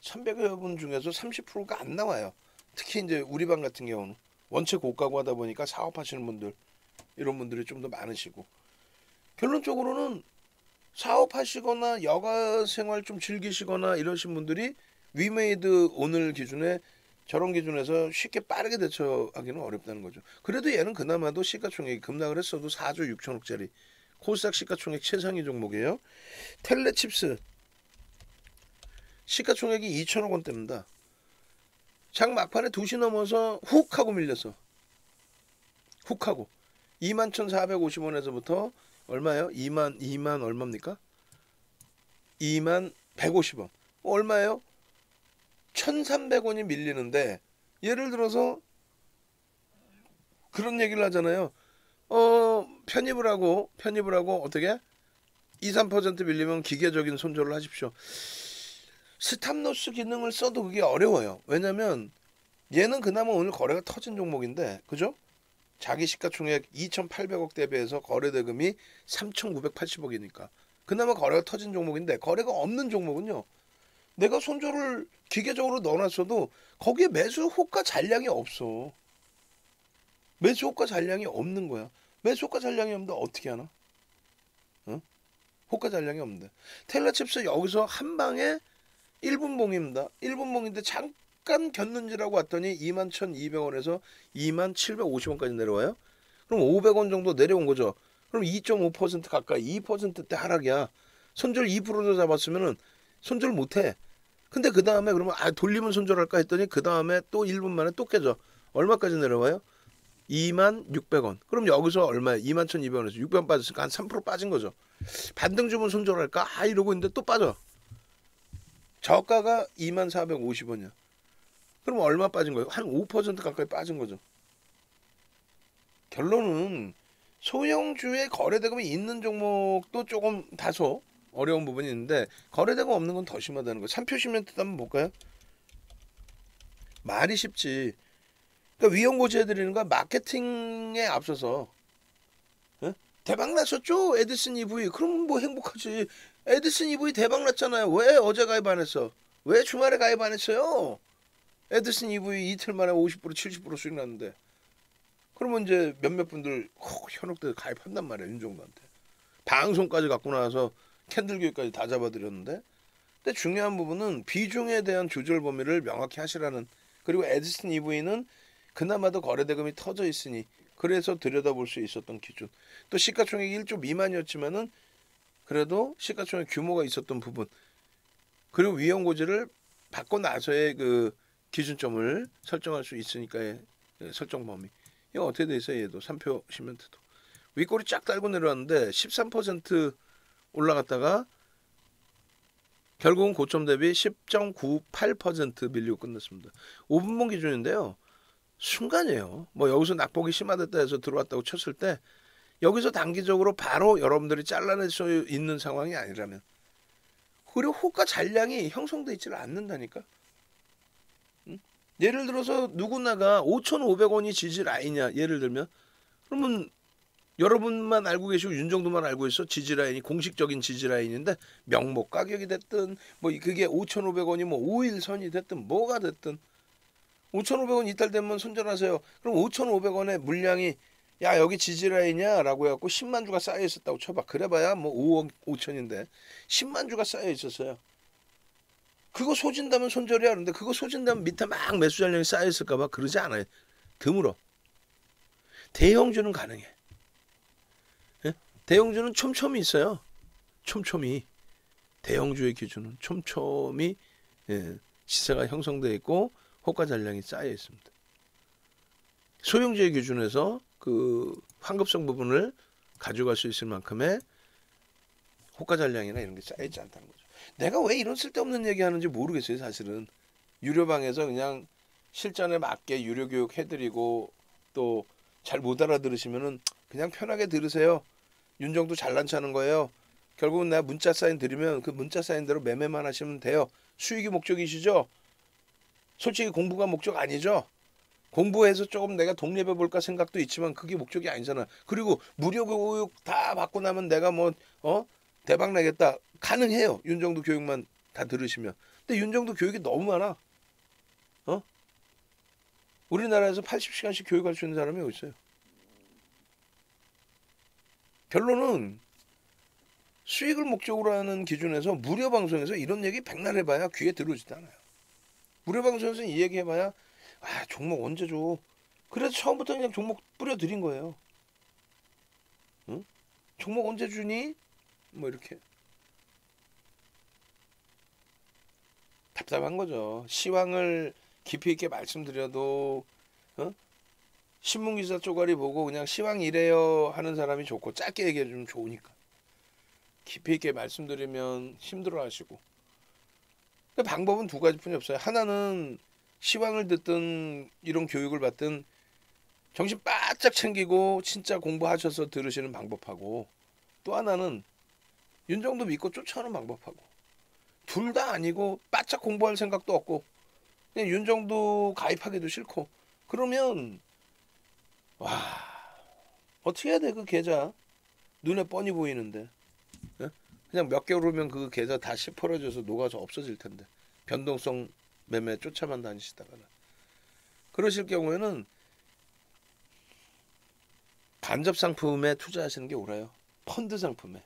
300여 분 중에서 30%가 안 나와요. 특히 이제 우리 방 같은 경우는 원체 고가고 하다 보니까 사업하시는 분들 이런 분들이 좀 더 많으시고 결론적으로는 사업하시거나 여가 생활 좀 즐기시거나 이러신 분들이 위메이드 오늘 기준에 저런 기준에서 쉽게 빠르게 대처하기는 어렵다는 거죠. 그래도 얘는 그나마도 시가총액이 급락을 했어도 4조 6천억짜리 코스닥 시가총액 최상위 종목이에요. 텔레칩스 시가총액이 2천억 원대입니다. 장 막판에 2시 넘어서 훅 하고 밀렸어. 훅 하고 21,450원에서부터 얼마예요? 2만 얼마입니까? 2만 150원. 얼마예요? 1,300원이 밀리는데 예를 들어서 그런 얘기를 하잖아요. 편입을 하고 어떻게 2, 3% 밀리면 기계적인 손절을 하십시오. 스탑로스 기능을 써도 그게 어려워요. 왜냐면 얘는 그나마 오늘 거래가 터진 종목인데 그죠? 자기 시가총액 2,800억 대비해서 거래대금이 3,980억이니까 그나마 거래가 터진 종목인데 거래가 없는 종목은요. 내가 손절을 기계적으로 넣어놨어도 거기에 매수 호가 잔량이 없어. 매수 호가 잔량이 없는 거야. 매수 호가 잔량이 없는데 어떻게 하나? 어? 호가 잔량이 없는데. 텔레칩스 여기서 한 방에 1분 봉입니다. 1분 봉인데 잠깐 겼는지라고 왔더니 21,200원에서 2750원까지 내려와요. 그럼 500원 정도 내려온 거죠. 그럼 2.5% 가까이 2%대 하락이야. 손절 2%도 잡았으면은 손절 못해. 근데 그 다음에 그러면 돌리면 손절할까 했더니 그 다음에 또 1분 만에 또 깨져. 얼마까지 내려와요? 26,600원. 그럼 여기서 얼마야? 21,200원에서 600원 빠졌으니까 한 3% 빠진 거죠. 반등 주면 손절할까? 이러고 있는데 또 빠져. 저가가 2450원이야. 그럼 얼마 빠진 거예요? 한 5% 가까이 빠진 거죠. 결론은 소형주의 거래대금이 있는 종목도 조금 다소 어려운 부분이 있는데 거래대금 없는 건 더 심하다는 거예요. 삼표 시멘트도 한번 볼까요? 말이 쉽지. 그러니까 위험고지 해드리는 건 마케팅에 앞서서 대박 났었죠? 에디슨 EV. 그럼 뭐 행복하지. 에디슨 EV 대박 났잖아요. 왜 어제 가입 안 했어? 왜 주말에 가입 안 했어요? 에디슨 EV 이틀 만에 50% 70% 수익 났는데. 그러면 이제 몇몇 분들 현혹돼서 가입한단 말이에요. 윤종도한테. 방송까지 갖고 나와서 캔들 교육까지 다 잡아드렸는데. 근데 중요한 부분은 비중에 대한 조절 범위를 명확히 하시라는. 그리고 에디슨 EV는 그나마도 거래대금이 터져 있으니 그래서 들여다볼 수 있었던 기준. 또 시가총액이 1조 미만이었지만은 그래도 시가총액 규모가 있었던 부분. 그리고 위험고지를 받고 나서의 그 기준점을 설정할 수 있으니까의 설정 범위. 이거 어떻게 돼 있어요? 얘도 3표 시멘트도. 윗꼬리 쫙 달고 내려왔는데 13% 올라갔다가 결국은 고점 대비 10.98% 밀리고 끝났습니다. 5분봉 기준인데요. 순간이에요. 뭐 여기서 낙폭이 심화됐다 해서 들어왔다고 쳤을 때 여기서 단기적으로 바로 여러분들이 잘라낼 수 있는 상황이 아니라면 그리고 호가 잔량이 형성돼 있지를 않는다니까. 응? 예를 들어서 누구나가 5,500원이 지지 라인이야. 예를 들면 그러면 여러분만 알고 계시고 윤정도만 알고 있어. 지지 라인이 공식적인 지지 라인인데 명목 가격이 됐든 뭐 그게 5,500원이 뭐 5일선이 됐든 뭐가 됐든 5,500원 이탈되면 손절하세요. 그럼 5,500원의 물량이 야 여기 지지라인이야 라고 해갖고 10만 주가 쌓여 있었다고 쳐봐. 그래봐야 뭐 5억 5천인데 10만 주가 쌓여 있었어요. 그거 소진다면 손절이야. 그런데 그거 소진다면 밑에 막 매수 잔량이 쌓여 있을까봐 그러지 않아요. 드물어. 대형주는 가능해. 예? 대형주는 촘촘히 있어요. 촘촘히. 대형주의 기준은 촘촘히 시세가 형성되어 있고 호가 잔량이 쌓여 있습니다. 소형주의 기준에서 그 환급성 부분을 가져갈 수 있을 만큼의 호가 잔량이나 이런 게 쌓여 있지 않다는 거죠. 내가 왜 이런 쓸데없는 얘기 하는지 모르겠어요. 사실은 유료방에서 그냥 실전에 맞게 유료 교육 해드리고 또 잘 못 알아들으시면은 그냥 편하게 들으세요. 윤정도 잘난 체하는 거예요. 결국은 내가 문자 사인 드리면 그 문자 사인대로 매매만 하시면 돼요. 수익이 목적이시죠? 솔직히 공부가 목적 아니죠? 공부해서 조금 내가 독립해 볼까 생각도 있지만 그게 목적이 아니잖아. 그리고 무료 교육 다 받고 나면 내가 뭐 대박 나겠다. 가능해요. 윤정도 교육만 다 들으시면. 근데 윤정도 교육이 너무 많아. 우리나라에서 80시간씩 교육할 수 있는 사람이 어디 있어요? 결론은 수익을 목적으로 하는 기준에서 무료 방송에서 이런 얘기 백날 해봐야 귀에 들어오지도 않아요. 무료 방송에서 이 얘기 해봐야 종목 언제 줘? 그래서 처음부터 그냥 종목 뿌려드린 거예요. 응? 종목 언제 주니? 뭐 이렇게 답답한 거죠. 시황을 깊이 있게 말씀드려도 신문기사 쪼가리 보고 그냥 시황 이래요 하는 사람이 좋고 짧게 얘기해주면 좋으니까 깊이 있게 말씀드리면 힘들어하시고 방법은 두 가지뿐이 없어요. 하나는 시황을 듣든 이런 교육을 받든 정신 바짝 챙기고 진짜 공부하셔서 들으시는 방법하고 또 하나는 윤정도 믿고 쫓아오는 방법하고 둘 다 아니고 바짝 공부할 생각도 없고 그냥 윤정도 가입하기도 싫고 그러면 와 어떻게 해야 돼? 그 계좌 눈에 뻔히 보이는데 그냥 몇 개월 후면 그 계좌 다 시퍼러져서 녹아서 없어질 텐데 변동성 매매 쫓아만 다니시다가는 그러실 경우에는 간접 상품에 투자하시는 게 옳아요. 펀드 상품에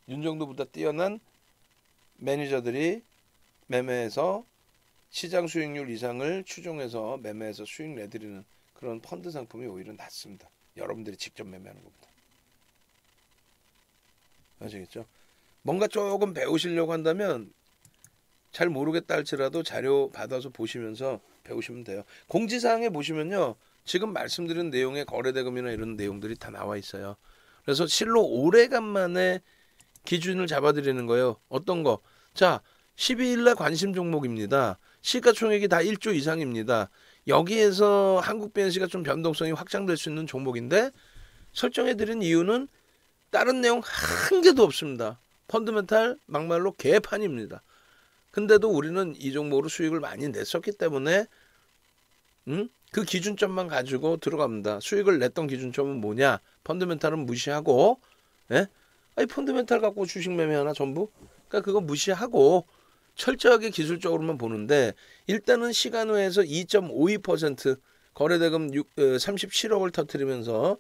윤정도보다 뛰어난 매니저들이 매매해서 시장 수익률 이상을 추종해서 매매해서 수익 내드리는 그런 펀드 상품이 오히려 낫습니다. 여러분들이 직접 매매하는 것보다. 아시겠죠? 뭔가 조금 배우시려고 한다면 잘 모르겠다 할지라도 자료 받아서 보시면서 배우시면 돼요. 공지사항에 보시면요. 지금 말씀드린 내용의 거래대금이나 이런 내용들이 다 나와 있어요. 그래서 실로 오래간만에 기준을 잡아드리는 거예요. 어떤 거? 자, 12일날 관심 종목입니다. 시가총액이 다 1조 이상입니다. 여기에서 한국 BNC가 좀 변동성이 확장될 수 있는 종목인데 설정해드린 이유는 다른 내용 한 개도 없습니다. 펀드멘탈 막말로 개판입니다. 근데도 우리는 이 종목으로 수익을 많이 냈었기 때문에 그 기준점만 가지고 들어갑니다. 수익을 냈던 기준점은 뭐냐? 펀드멘탈은 무시하고 펀드멘탈 갖고 주식 매매하나 전부? 그러니까 그거 무시하고 철저하게 기술적으로만 보는데 일단은 시간외에서 2.52% 거래대금 37억을 터뜨리면서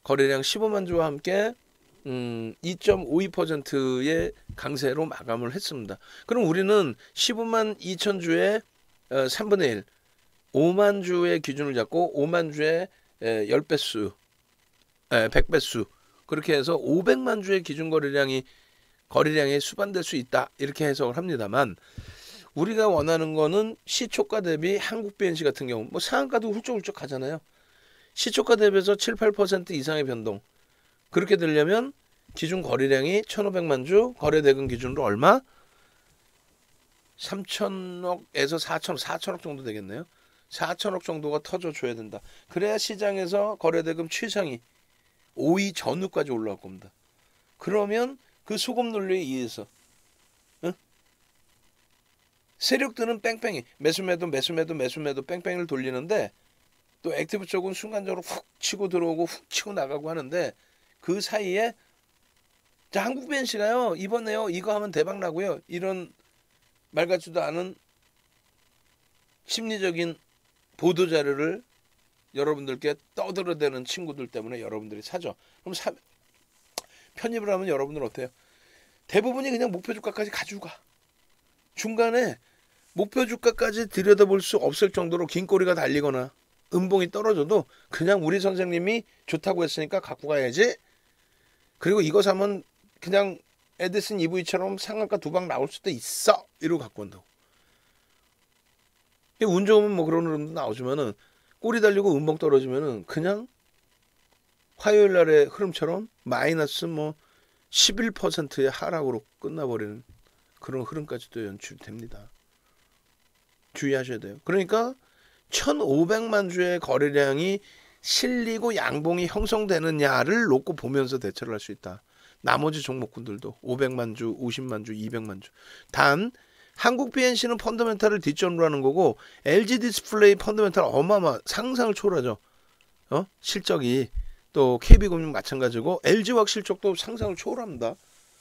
거래량 15만 주와 함께 2.52%의 강세로 마감을 했습니다. 그럼 우리는 15만 2천 주의 3분의 1, 5만 주의 기준을 잡고 5만 주의 10배수, 100배수 그렇게 해서 500만 주의 기준 거래량에 수반될 수 있다 이렇게 해석을 합니다만 우리가 원하는 거는 시초가 대비 한국 BNC 같은 경우 뭐 상한가도 훌쩍훌쩍 하잖아요. 시초가 대비해서 7, 8% 이상의 변동 그렇게 되려면 기준 거래량이 1,500만 주 거래대금 기준으로 얼마? 3천억에서 4천억 정도 되겠네요. 4천억 정도가 터져줘야 된다. 그래야 시장에서 거래대금 최상위 5위 전후까지 올라갈 겁니다. 그러면 그 소금 논리에 의해서 세력들은 뺑뺑이 매수매도 뺑뺑이를 돌리는데 또 액티브 쪽은 순간적으로 훅 치고 들어오고 훅 치고 나가고 하는데 그 사이에 자 한국 BNC가요 이번에요 이거 하면 대박 나고요 이런 말 같지도 않은 심리적인 보도 자료를 여러분들께 떠들어대는 친구들 때문에 여러분들이 사죠. 그럼 편입을 하면 여러분들은 어때요? 대부분이 그냥 목표 주가까지 가지고 가. 중간에 목표 주가까지 들여다볼 수 없을 정도로 긴 꼬리가 달리거나 음봉이 떨어져도 그냥 우리 선생님이 좋다고 했으니까 갖고 가야지. 그리고 이거 사면 그냥 에디슨 EV처럼 상한가 두 방 나올 수도 있어. 이러고 갖고 온다고. 운 좋으면 뭐 그런 흐름도 나오지만은 꼬리 달리고 음봉 떨어지면은 그냥 화요일 날의 흐름처럼 마이너스 뭐 11%의 하락으로 끝나버리는 그런 흐름까지도 연출됩니다. 주의하셔야 돼요. 그러니까 1,500만 주의 거래량이 실리고 양봉이 형성되느냐를 놓고 보면서 대처를 할 수 있다. 나머지 종목군들도 500만 주, 50만 주, 200만 주. 단 한국 BNC는 펀더멘탈을 뒷전으로 하는 거고 LG 디스플레이 펀더멘탈 어마어마 상상을 초월하죠. 실적이 또 KB금융 마찬가지고 LG화학 실적도 상상을 초월합니다.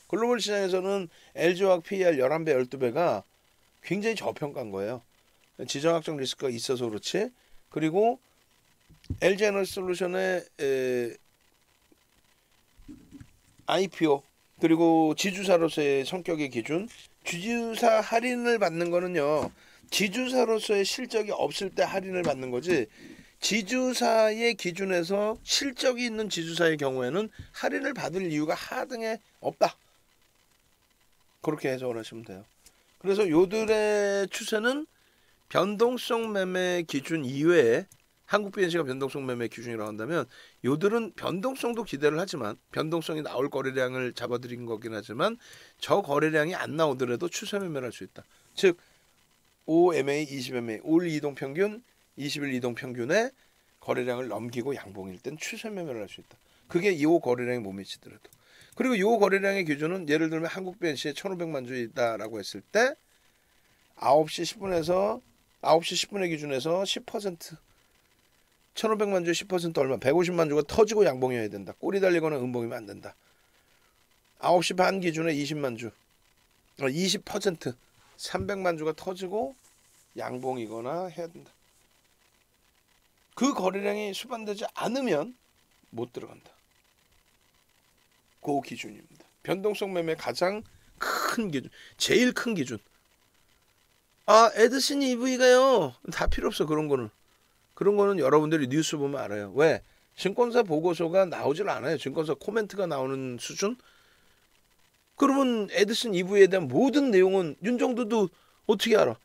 글로벌 시장에서는 LG화학 PER 11배, 12배가 굉장히 저평가인 거예요. 지정학적 리스크가 있어서 그렇지. 그리고 LG에너지솔루션의 IPO 그리고 지주사로서의 성격의 기준 지주사 할인을 받는 거는요. 지주사로서의 실적이 없을 때 할인을 받는 거지 지주사의 기준에서 실적이 있는 지주사의 경우에는 할인을 받을 이유가 하등에 없다. 그렇게 해석을 하시면 돼요. 그래서 요들의 추세는 변동성 매매 기준 이외에 한국 BNC가 변동성 매매 기준이라고 한다면 요들은 변동성도 기대를 하지만 변동성이 나올 거래량을 잡아들인 거긴 하지만 저 거래량이 안 나오더라도 추세 매매를 할 수 있다. 즉 5MA, 20MA, 올 이동평균, 20일 이동평균의 거래량을 넘기고 양봉일 땐 추세 매매를 할 수 있다. 그게 이 거래량이 못 미치더라도. 그리고 이 거래량의 기준은 예를 들면 한국 BNC에 1,500만 주이다라고 했을 때 9시 10분에서 9시 10분의 기준에서 10% 1,500만 주에 10% 얼마? 150만 주가 터지고 양봉이어야 된다. 꼬리 달리거나 음봉이면 안 된다. 9시 반 기준에 20만 주 20% 300만 주가 터지고 양봉이거나 해야 된다. 그 거래량이 수반되지 않으면 못 들어간다. 그 기준입니다. 변동성 매매 가장 큰 기준, 제일 큰 기준. 에드슨 EV가요. 다 필요 없어 그런 거는. 그런 거는 여러분들이 뉴스 보면 알아요. 왜? 증권사 보고서가 나오질 않아요. 증권사 코멘트가 나오는 수준? 그러면 에디슨 EV에 대한 모든 내용은 윤정도도 어떻게 알아?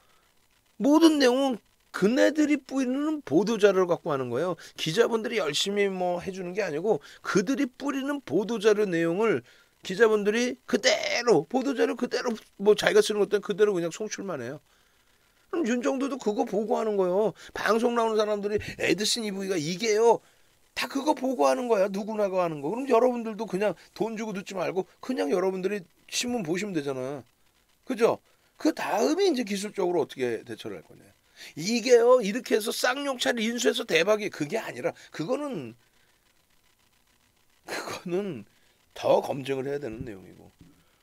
모든 내용은 그네들이 뿌리는 보도자료를 갖고 하는 거예요. 기자분들이 열심히 뭐 해주는 게 아니고 그들이 뿌리는 보도자료 내용을 기자분들이 그대로 보도자료 그대로 뭐 자기가 쓰는 것들 그대로 그냥 송출만 해요. 그럼 윤정도도 그거 보고하는 거예요. 방송 나오는 사람들이 에디슨 EV가 이게요. 다 그거 보고하는 거야. 누구나가 하는 거. 그럼 여러분들도 그냥 돈 주고 듣지 말고 그냥 여러분들이 신문 보시면 되잖아. 그죠? 그 다음에 이제 기술적으로 어떻게 대처를 할 거냐. 이게요. 이렇게 해서 쌍용차를 인수해서 대박이 그게 아니라 그거는 더 검증을 해야 되는 내용이고.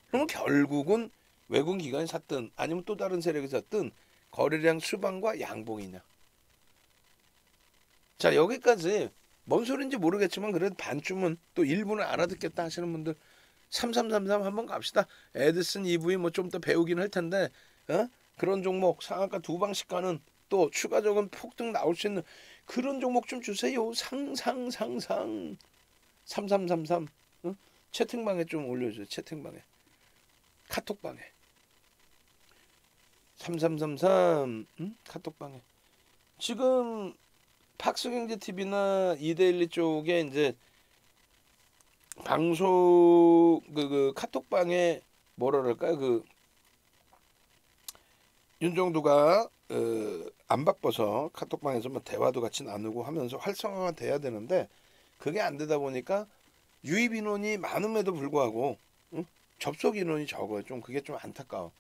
그러면 결국은 외국 기관이 샀든 아니면 또 다른 세력이 샀든 거래량 수반과 양봉이냐. 자 여기까지 뭔 소리인지 모르겠지만 그래도 반쯤은 또 일부는 알아듣겠다 하시는 분들 3333 한번 갑시다. 에디슨 EV 뭐 좀 더 배우긴 할 텐데 그런 종목 상한가 두 방씩 가는 또 추가적인 폭등 나올 수 있는 그런 종목 좀 주세요. 상상 3333 채팅방에 좀 올려주세요. 채팅방에 카톡방에 3333 카톡방에 지금 팍스경제TV나 이데일리 쪽에 이제 방송 그 카톡방에 뭐라 그럴까요? 그 윤정도가 안 바빠서 카톡방에서 뭐 대화도 같이 나누고 하면서 활성화가 돼야 되는데 그게 안 되다 보니까 유입 인원이 많음에도 불구하고 접속 인원이 적어요. 좀 그게 좀 안타까워.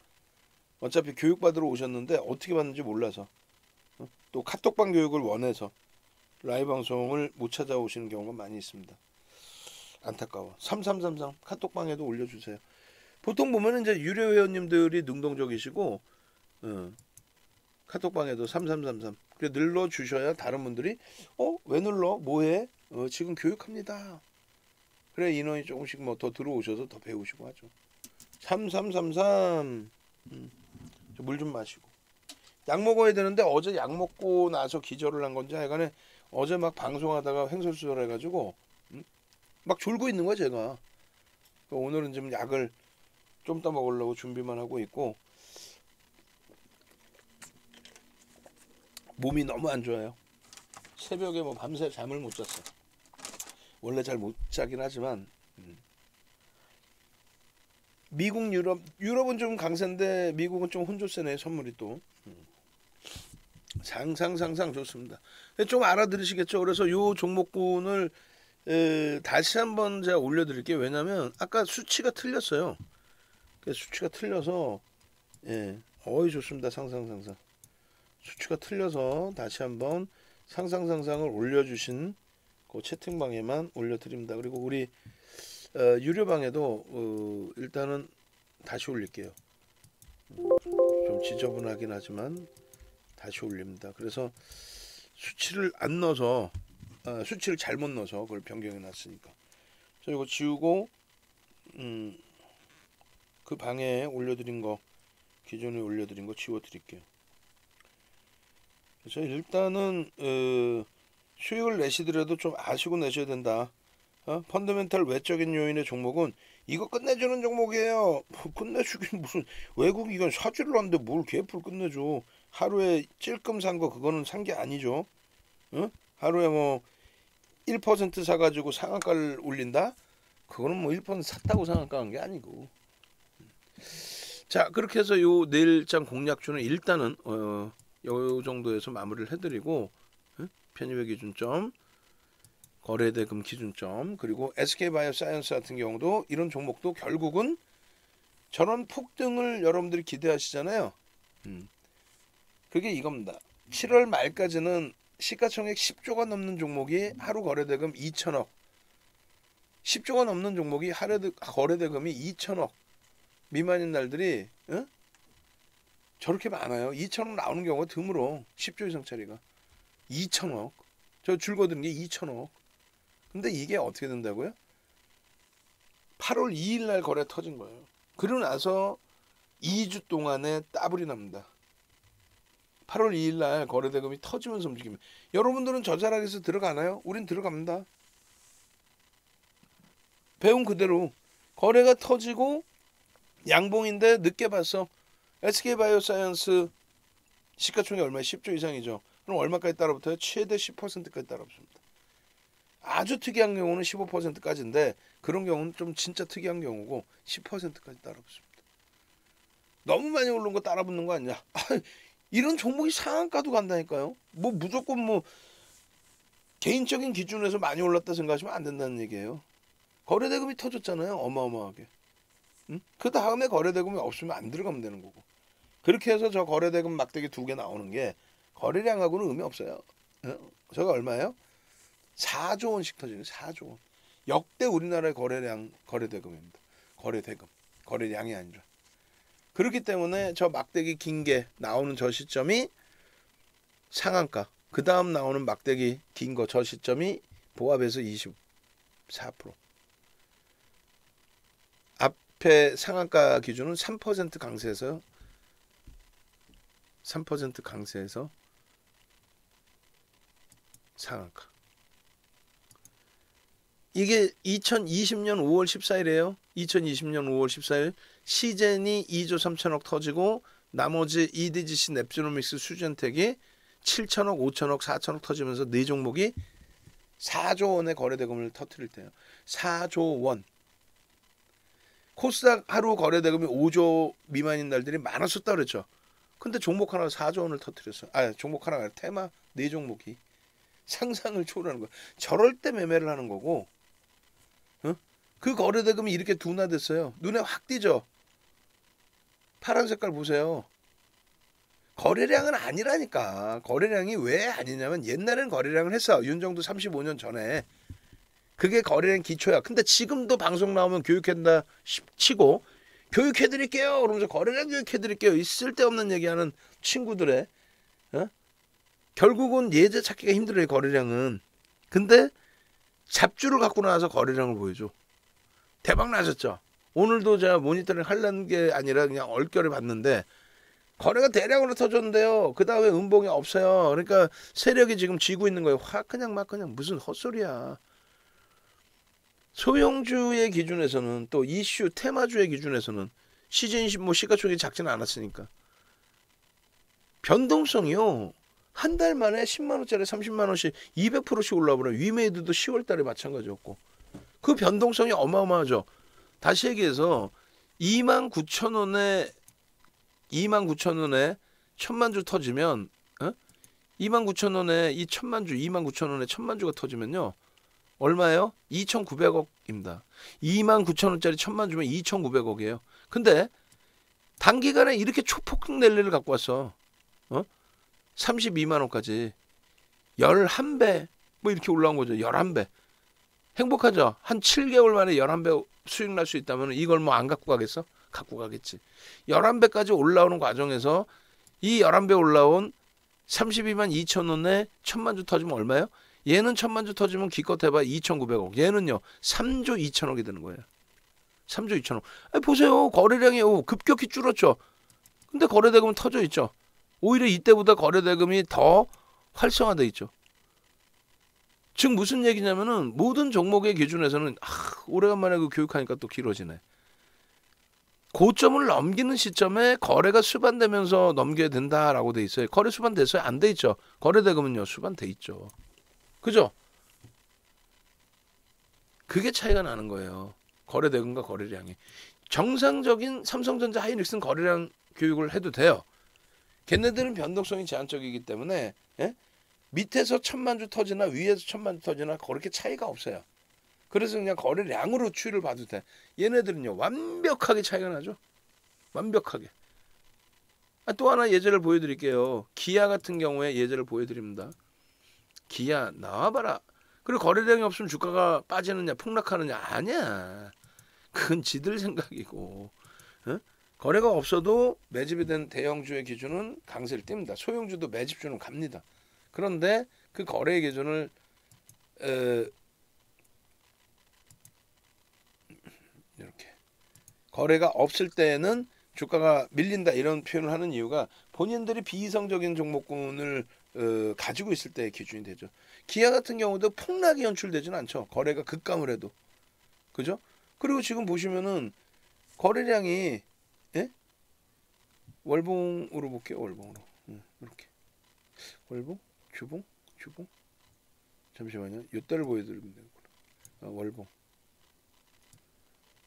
어차피 교육받으러 오셨는데 어떻게 받는지 몰라서 또 카톡방 교육을 원해서 라이브 방송을 못 찾아오시는 경우가 많이 있습니다. 안타까워. 3333 카톡방에도 올려주세요. 보통 보면 이제 유료 회원님들이 능동적이시고 카톡방에도 3333 그래 눌러 주셔야 다른 분들이 왜 눌러? 뭐해? 지금 교육합니다. 그래 인원이 조금씩 뭐 더 들어오셔서 더 배우시고 하죠. 3333 물 좀 마시고 약 먹어야 되는데 어제 약 먹고 나서 기절을 한 건지 하여간에 어제 막 방송하다가 횡설수설 해가지고 막 졸고 있는 거야 제가. 오늘은 좀 약을 좀 더 먹으려고 준비만 하고 있고 몸이 너무 안 좋아요. 새벽에 뭐 밤새 잠을 못 잤어. 원래 잘 못 자긴 하지만 미국 유럽은 좀 강세인데 미국은 좀 혼조세네 선물이 또 상상 좋습니다. 좀 알아들으시겠죠. 그래서 요 종목군을 다시 한번 제가 올려드릴게요. 왜냐면 아까 수치가 틀렸어요. 수치가 틀려서 좋습니다. 상상 수치가 틀려서 다시 한번 상상을 올려주신 그 채팅방에만 올려드립니다. 그리고 우리 유료방에도 일단은 다시 올릴게요. 좀 지저분하긴 하지만 다시 올립니다. 그래서 수치를 안 넣어서 수치를 잘못 넣어서 그걸 변경해 놨으니까 저 이거 지우고 그 방에 올려드린 거 기존에 올려드린 거 지워드릴게요. 그래서 일단은 수익을 내시더라도 좀 아시고 내셔야 된다. 펀더멘탈 외적인 요인의 종목은 이거 끝내주는 종목이에요. 뭐 끝내주긴 무슨 외국 이건 사주를 하는데 뭘 개풀 끝내줘. 하루에 찔끔 산 거 그거는 산 게 아니죠. 하루에 뭐 1% 사가지고 상한가를 올린다? 그거는 뭐 1% 샀다고 상한가 한 게 아니고. 자 그렇게 해서 요 내일장 공략주는 일단은 요 정도에서 마무리를 해드리고 편입의 기준점 거래대금 기준점 그리고 SK바이오사이언스 같은 경우도 이런 종목도 결국은 저런 폭등을 여러분들이 기대하시잖아요. 그게 이겁니다. 7월 말까지는 시가총액 10조가 넘는 종목이 하루 거래대금 2천억 10조가 넘는 종목이 하루 거래대금이 2천억 미만인 날들이 저렇게 많아요. 2천억 나오는 경우가 드물어. 10조 이상짜리가 2천억 저 줄거든 게 2천억 근데 이게 어떻게 된다고요? 8월 2일 날 거래 터진 거예요. 그러고 나서 2주 동안에 따블이 납니다. 8월 2일 날 거래대금이 터지면서 움직이면 여러분들은 저 자락에서 들어가나요? 우린 들어갑니다. 배운 그대로 거래가 터지고 양봉인데 늦게 봤어. SK바이오사이언스 시가총액 얼마에 10조 이상이죠. 그럼 얼마까지 따라붙어요? 최대 10%까지 따라붙습니다. 아주 특이한 경우는 15%까지인데 그런 경우는 좀 진짜 특이한 경우고 10%까지 따라붙습니다. 너무 많이 오른 거 따라붙는 거 아니냐? 이런 종목이 상한가도 간다니까요. 뭐 무조건 뭐 개인적인 기준에서 많이 올랐다 생각하시면 안 된다는 얘기예요. 거래대금이 터졌잖아요. 어마어마하게. 그 다음에 거래대금이 없으면 안 들어가면 되는 거고. 그렇게 해서 저 거래대금 막대기 2개 나오는 게 거래량하고는 의미 없어요. 저거 얼마예요? 4조 원씩 터지는 4조 원. 역대 우리나라의 거래량 거래대금입니다. 거래대금 거래량이 아니라. 그렇기 때문에 저 막대기 긴 게 나오는 저 시점이 상한가. 그 다음 나오는 막대기 긴 거 저 시점이 보합에서 24%. 앞에 상한가 기준은 3% 강세에서 3% 강세에서 상한가. 이게 2020년 5월 14일이에요. 2020년 5월 14일 시젠이 2조 3천억 터지고 나머지 EDGC 넵주노믹스 수젠텍이 7천억, 5천억, 4천억 터지면서 네 종목이 4조 원의 거래대금을 터뜨릴 때요. 4조 원. 코스닥 하루 거래대금이 5조 미만인 날들이 많았었다 그랬죠. 근데 종목 하나가 4조 원을 터뜨렸어. 종목 하나가 아니라 테마 네 종목이 상상을 초월하는 거야. 저럴 때 매매를 하는 거고 그 거래대금이 이렇게 둔화됐어요. 눈에 확 띄죠. 파란 색깔 보세요. 거래량은 아니라니까. 거래량이 왜 아니냐면 옛날엔 거래량을 했어. 윤정도 35년 전에. 그게 거래량 기초야. 근데 지금도 방송 나오면 교육한다 치고 교육해드릴게요. 그러면서 거래량 교육해드릴게요. 이 쓸데없는 얘기하는 친구들의 어? 결국은 예제 찾기가 힘들어요. 거래량은. 근데 잡주를 갖고 나와서 거래량을 보여줘. 대박 나셨죠? 오늘도 제가 모니터링 하려는 게 아니라 그냥 얼결에 봤는데 거래가 대량으로 터졌는데요. 그 다음에 음봉이 없어요. 그러니까 세력이 지금 쥐고 있는 거예요. 확 그냥 막 그냥 무슨 헛소리야. 소형주의 기준에서는 또 이슈 테마주의 기준에서는 시즌 뭐 시가총액이 작지는 않았으니까 변동성이요. 한 달 만에 10만 원짜리 30만 원씩 200%씩 올라버려. 위메이드도 10월 달에 마찬가지였고 그 변동성이 어마어마하죠. 다시 얘기해서 29,000원에 10,000만 주 터지면 29,000원에 이 1,000만 주 29,000원에 1,000만 주가 터지면요. 얼마예요? 2,900억입니다. 29,000원짜리 1,000만 주면 2,900억이에요. 근데 단기간에 이렇게 초폭풍 랠리를 갖고 왔어. 32만 원까지 11배 뭐 이렇게 올라온 거죠. 11배. 행복하죠. 한 7개월 만에 11배 수익 날 수 있다면 이걸 뭐 안 갖고 가겠어? 갖고 가겠지. 11배까지 올라오는 과정에서 이 11배 올라온 32만 2천 원에 1,000만 주 터지면 얼마예요? 얘는 1,000만 주 터지면 기껏 해봐 2,900억. 얘는요 3조 2천억이 되는 거예요. 3조 2천억. 아니, 보세요. 거래량이 급격히 줄었죠. 근데 거래대금은 터져 있죠. 오히려 이때보다 거래대금이 더 활성화돼 있죠. 즉 무슨 얘기냐면은 모든 종목의 기준에서는 오래간만에 그 교육하니까 또 길어지네. 고점을 넘기는 시점에 거래가 수반되면서 넘겨야 된다라고 돼 있어요. 거래 수반됐어요? 안 돼 있죠. 거래대금은요 수반돼 있죠. 그죠? 그게 차이가 나는 거예요. 거래대금과 거래량이. 정상적인 삼성전자 하이닉스는 거래량 교육을 해도 돼요. 걔네들은 변동성이 제한적이기 때문에 밑에서 1,000만 주 터지나 위에서 1,000만 주 터지나 그렇게 차이가 없어요. 그래서 그냥 거래량으로 추이를 봐도 돼. 얘네들은요 완벽하게 차이가 나죠. 완벽하게. 또 하나 예제를 보여드릴게요. 기아 같은 경우에 예제를 보여드립니다. 기아 나와봐라. 그리고 거래량이 없으면 주가가 빠지느냐 폭락하느냐 아니야. 그건 지들 생각이고. 거래가 없어도 매집이 된 대형주의 기준은 강세를 띱니다. 소형주도 매집주는 갑니다. 그런데 그 거래의 기준을 이렇게 거래가 없을 때는 주가가 밀린다 이런 표현을 하는 이유가 본인들이 비이성적인 종목군을 가지고 있을 때의 기준이 되죠. 기아 같은 경우도 폭락이 연출되지는 않죠. 거래가 급감을 해도. 그죠? 그리고 지금 보시면은 거래량이 월봉으로 볼게요. 월봉으로. 이렇게. 월봉? 주봉? 잠시만요. 이때를 보여드리면 되겠구나. 월봉.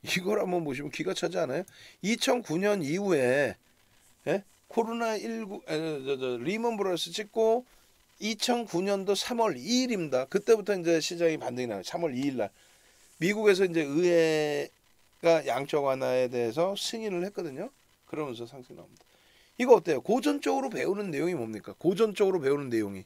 이걸 한번 보시면 기가 차지 않아요? 2009년 이후에 코로나19 리먼 브러스 찍고 2009년도 3월 2일입니다. 그때부터 이제 시장이 반등이 나요. 3월 2일 날 미국에서 이제 의회가 양적 완화에 대해서 승인을 했거든요. 그러면서 상승 나옵니다. 이거 어때요? 고전적으로 배우는 내용이 뭡니까? 고전적으로 배우는 내용이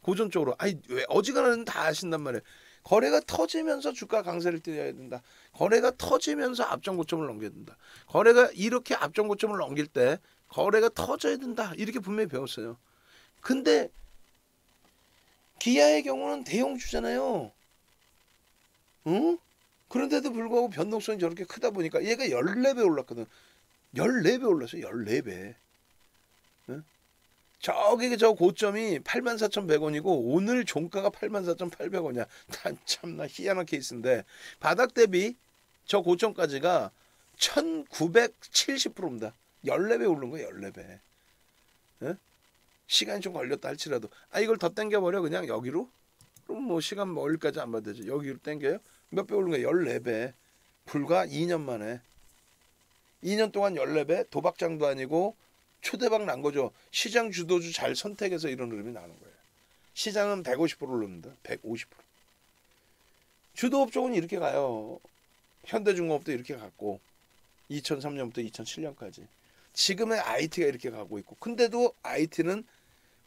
고전적으로 왜 어지간하면 다 아신단 말이에요. 거래가 터지면서 주가 강세를 띄어야 된다. 거래가 터지면서 앞전 고점을 넘겨야 된다. 거래가 이렇게 앞전 고점을 넘길 때 거래가 터져야 된다. 이렇게 분명히 배웠어요. 근데 기아의 경우는 대형주잖아요. 응? 그런데도 불구하고 변동성이 저렇게 크다 보니까 얘가 14배 올랐거든. 14배 올랐어요. 14배. 응? 저 고점이 84,100원이고 오늘 종가가 84,800원이야. 참나 희한한 케이스인데 바닥 대비 저 고점까지가 1970%입니다. 14배 오른 거예요. 14배. 응? 시간이 좀 걸렸다 할지라도 이걸 더 당겨버려 그냥 여기로? 그럼 뭐 시간 멀리까지 안 봐도 되죠. 여기로 당겨요? 몇 배 오른 거예요? 14배. 불과 2년 만에. 2년 동안 14배 도박장도 아니고 초대박 난 거죠. 시장 주도주 잘 선택해서 이런 흐름이 나는 거예요. 시장은 150% 오릅니다. 150%. 주도업종은 이렇게 가요. 현대중공업도 이렇게 갔고 2003년부터 2007년까지. 지금의 IT가 이렇게 가고 있고, 근데도 IT는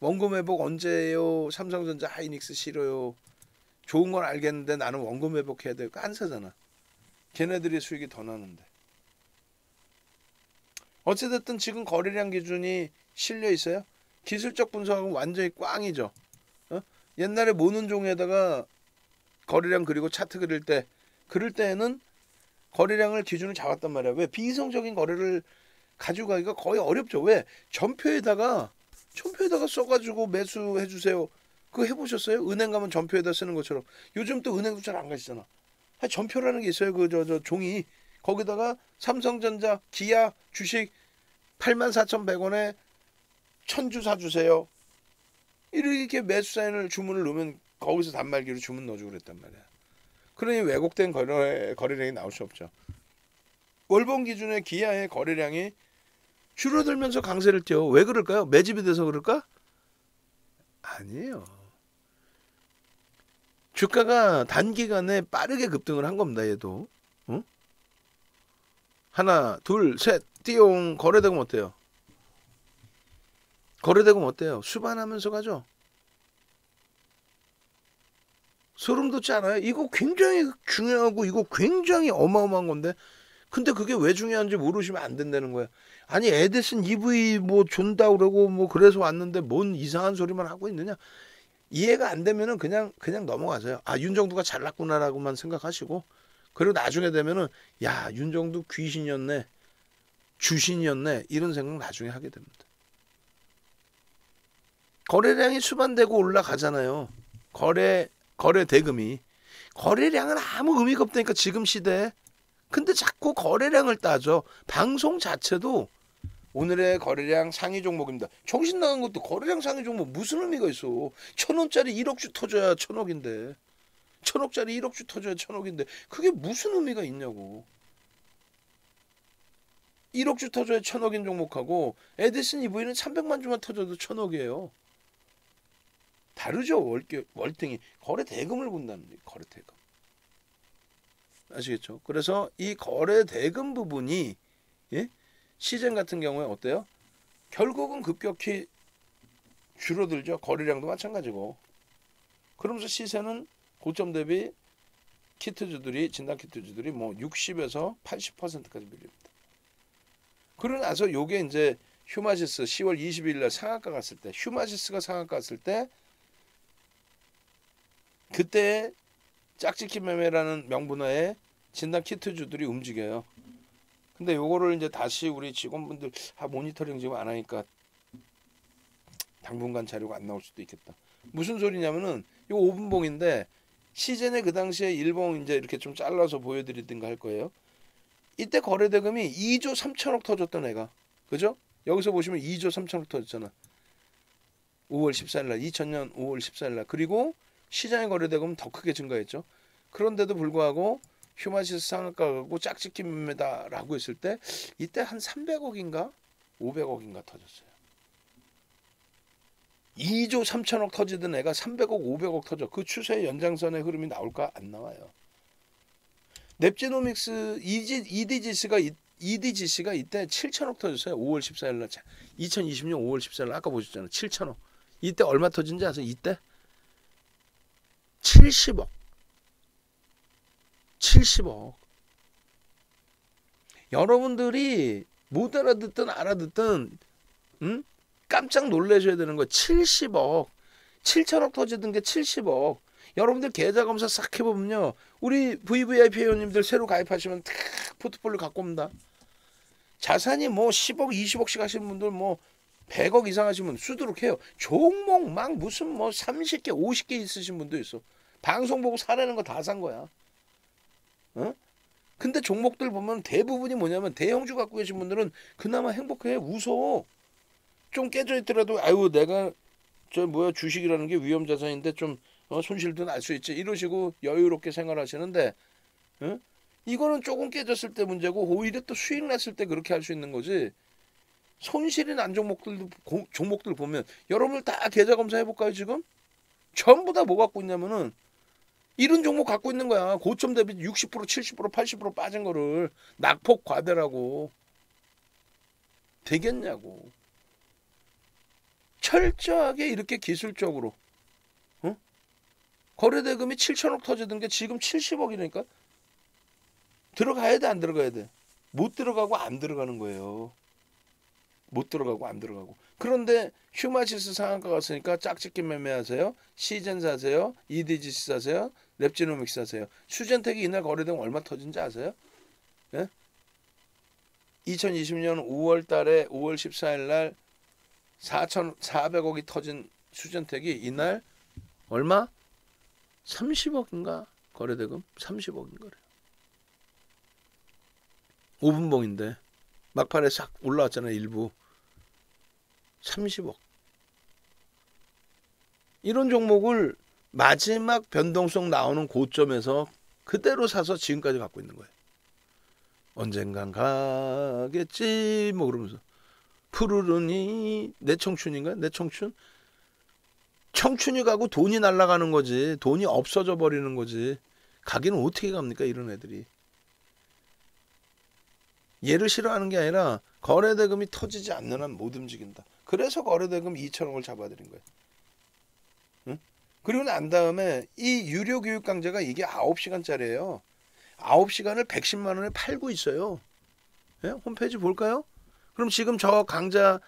원금 회복 언제예요? 삼성전자 하이닉스 싫어요. 좋은 건 알겠는데 나는 원금 회복해야 돼. 안 사잖아. 걔네들이 수익이 더 나는데. 어찌됐든 지금 거래량 기준이 실려 있어요. 기술적 분석은 완전히 꽝이죠. 옛날에 모는 종에다가 거래량 그리고 차트 그릴 때에는 거래량을 기준을 잡았단 말이야. 왜? 비이성적인 거래를 가지고 가기가 거의 어렵죠. 왜? 전표에다가 써가지고 매수해 주세요. 그거 해보셨어요? 은행 가면 전표에다 쓰는 것처럼. 요즘 또 은행도 잘 안 가시잖아. 전표라는 게 있어요. 저 종이. 거기다가 삼성전자, 기아 주식 84,100원에 1000주 사주세요. 이렇게 매수 사인을 주문을 넣으면 거기서 단말기로 주문 넣어주고 그랬단 말이야. 그러니 왜곡된 거래량이 나올 수 없죠. 월봉 기준의 기아의 거래량이 줄어들면서 강세를 띄워. 왜 그럴까요? 매집이 돼서 그럴까? 아니에요. 주가가 단기간에 빠르게 급등을 한 겁니다. 얘도. 응? 하나, 둘, 셋, 띠용. 거래대금 어때요? 거래대금 어때요? 수반하면서 가죠. 소름 돋지 않아요? 이거 굉장히 중요하고 이거 굉장히 어마어마한 건데, 근데 그게 왜 중요한지 모르시면 안 된다는 거야. 아니 에디슨 EV 뭐 준다 그러고 뭐 그래서 왔는데 뭔 이상한 소리만 하고 있느냐. 이해가 안 되면은 그냥 넘어가세요. 아, 윤정두가 잘났구나라고만 생각하시고, 그리고 나중에 되면은 야, 윤정두 귀신이었네, 주신이었네, 이런 생각 나중에 하게 됩니다. 거래량이 수반되고 올라가잖아요. 거래 대금이. 거래량은 아무 의미가 없다니까 지금 시대에. 근데 자꾸 거래량을 따져. 방송 자체도 오늘의 거래량 상위 종목입니다. 정신 나간 것도 거래량 상위 종목 무슨 의미가 있어. 1,000원짜리 1억주 터져야 1,000억인데, 1,000억짜리 1억주 터져야 1,000억인데 그게 무슨 의미가 있냐고. 1억주 터져야 1,000억인 종목하고 에디슨 EV는 300만 주만 터져도 1,000억이에요. 다르죠. 월등히. 거래 대금을 본다는 거예요. 거래 대금. 아시겠죠? 그래서 이 거래 대금 부분이, 예? 시젠 같은 경우에 어때요? 결국은 급격히 줄어들죠. 거래량도 마찬가지고. 그러면서 시세는 고점 대비 진단 키트주들이 뭐 60에서 80%까지 밀립니다. 그러고 나서 요게 이제 휴마시스 10월 20일 날 상한가 갔을 때, 휴마시스가 상한가 갔을 때, 그때 짝짓기 매매라는 명분하에 진단 키트주들이 움직여요. 근데 요거를 이제 다시 우리 직원분들 모니터링 지금 안 하니까 당분간 자료가 안 나올 수도 있겠다. 무슨 소리냐면은 요 5분봉인데 시즌에 그 당시에 일봉 이제 이렇게 좀 잘라서 보여드리든가 할 거예요. 이때 거래대금이 2조 3천억 터졌던 애가, 그죠? 여기서 보시면 2조 3천억 터졌잖아. 5월 14일 날, 2000년 5월 14일 날. 그리고 시장의 거래대금은 더 크게 증가했죠. 그런데도 불구하고 휴마시스 상한가고 짝짓기 매매다라고 했을 때 이때 한 300억인가 500억인가 터졌어요. 2조 3천억 터지던 애가 300억 500억 터져. 그 추세의 연장선의 흐름이 나올까? 안 나와요. 넵지노믹스 EDGC가 이때 7천억 터졌어요. 5월 14일 날. 2020년 5월 14일 날 아까 보셨잖아요. 7천억. 이때 얼마 터진지 아세요? 이때 70억. 70억. 여러분들이 못 알아듣든 알아듣든 깜짝 놀라셔야 되는 거. 70억. 7천억 터지던 게 70억. 여러분들 계좌검사 싹 해보면요, 우리 VVIP 회원님들 새로 가입하시면 탁 포트폴리오 갖고 옵니다. 자산이 뭐 10억 20억씩 하시는 분들, 뭐 100억 이상 하시는 분 수두룩해요. 종목 막 무슨 뭐 30개 50개 있으신 분도 있어. 방송 보고 사라는 거 다 산 거야. 근데 종목들 보면 대부분이 뭐냐면 대형주 갖고 계신 분들은 그나마 행복해. 웃어. 좀 깨져 있더라도 아유, 내가 주식이라는 게 위험 자산인데 좀 손실도 날 수 있지, 이러시고 여유롭게 생활하시는데, 이거는 조금 깨졌을 때 문제고 오히려 또 수익 났을 때 그렇게 할 수 있는 거지. 손실이 난 종목들 보면 여러분들 다 계좌 검사해 볼까요? 지금 전부 다 뭐 갖고 있냐면은 이런 종목 갖고 있는 거야. 고점 대비 60% 70% 80% 빠진 거를 낙폭 과대라고. 되겠냐고. 철저하게 이렇게 기술적으로 거래대금이 7천억 터지던 게 지금 70억이니까 들어가야 돼, 안 들어가야 돼? 못 들어가고 안 들어가는 거예요. 못 들어가고 안 들어가고. 그런데 휴마시스 상한가 갔으니까 짝짓기 매매하세요. 시젠 사세요. EDGC 사세요. 랩지노믹스 사세요. 수젠텍이 이날 거래되면 얼마 터진지 아세요? 예? 2020년 5월 달에 5월 14일 날 4,400억이 터진 수젠텍이 이날 얼마? 30억인가? 거래대금 30억인 거래요. 5분봉인데 막판에 싹 올라왔잖아요. 일부 30억. 이런 종목을 마지막 변동성 나오는 고점에서 그대로 사서 지금까지 갖고 있는 거예요. 언젠간 가겠지 뭐 그러면서 푸르르니 내 청춘인가? 내 청춘? 청춘이 가고 돈이 날아가는 거지. 돈이 없어져 버리는 거지. 가기는 어떻게 갑니까 이런 애들이. 얘를 싫어하는 게 아니라 거래대금이 터지지 않는 한 못 움직인다. 그래서 거래대금 2천억을 잡아드린 거예요. 응? 그리고 난 다음에 이 유료 교육 강좌가 이게 9시간짜리예요. 9시간을 110만 원에 팔고 있어요. 예? 홈페이지 볼까요? 그럼 지금 저 강좌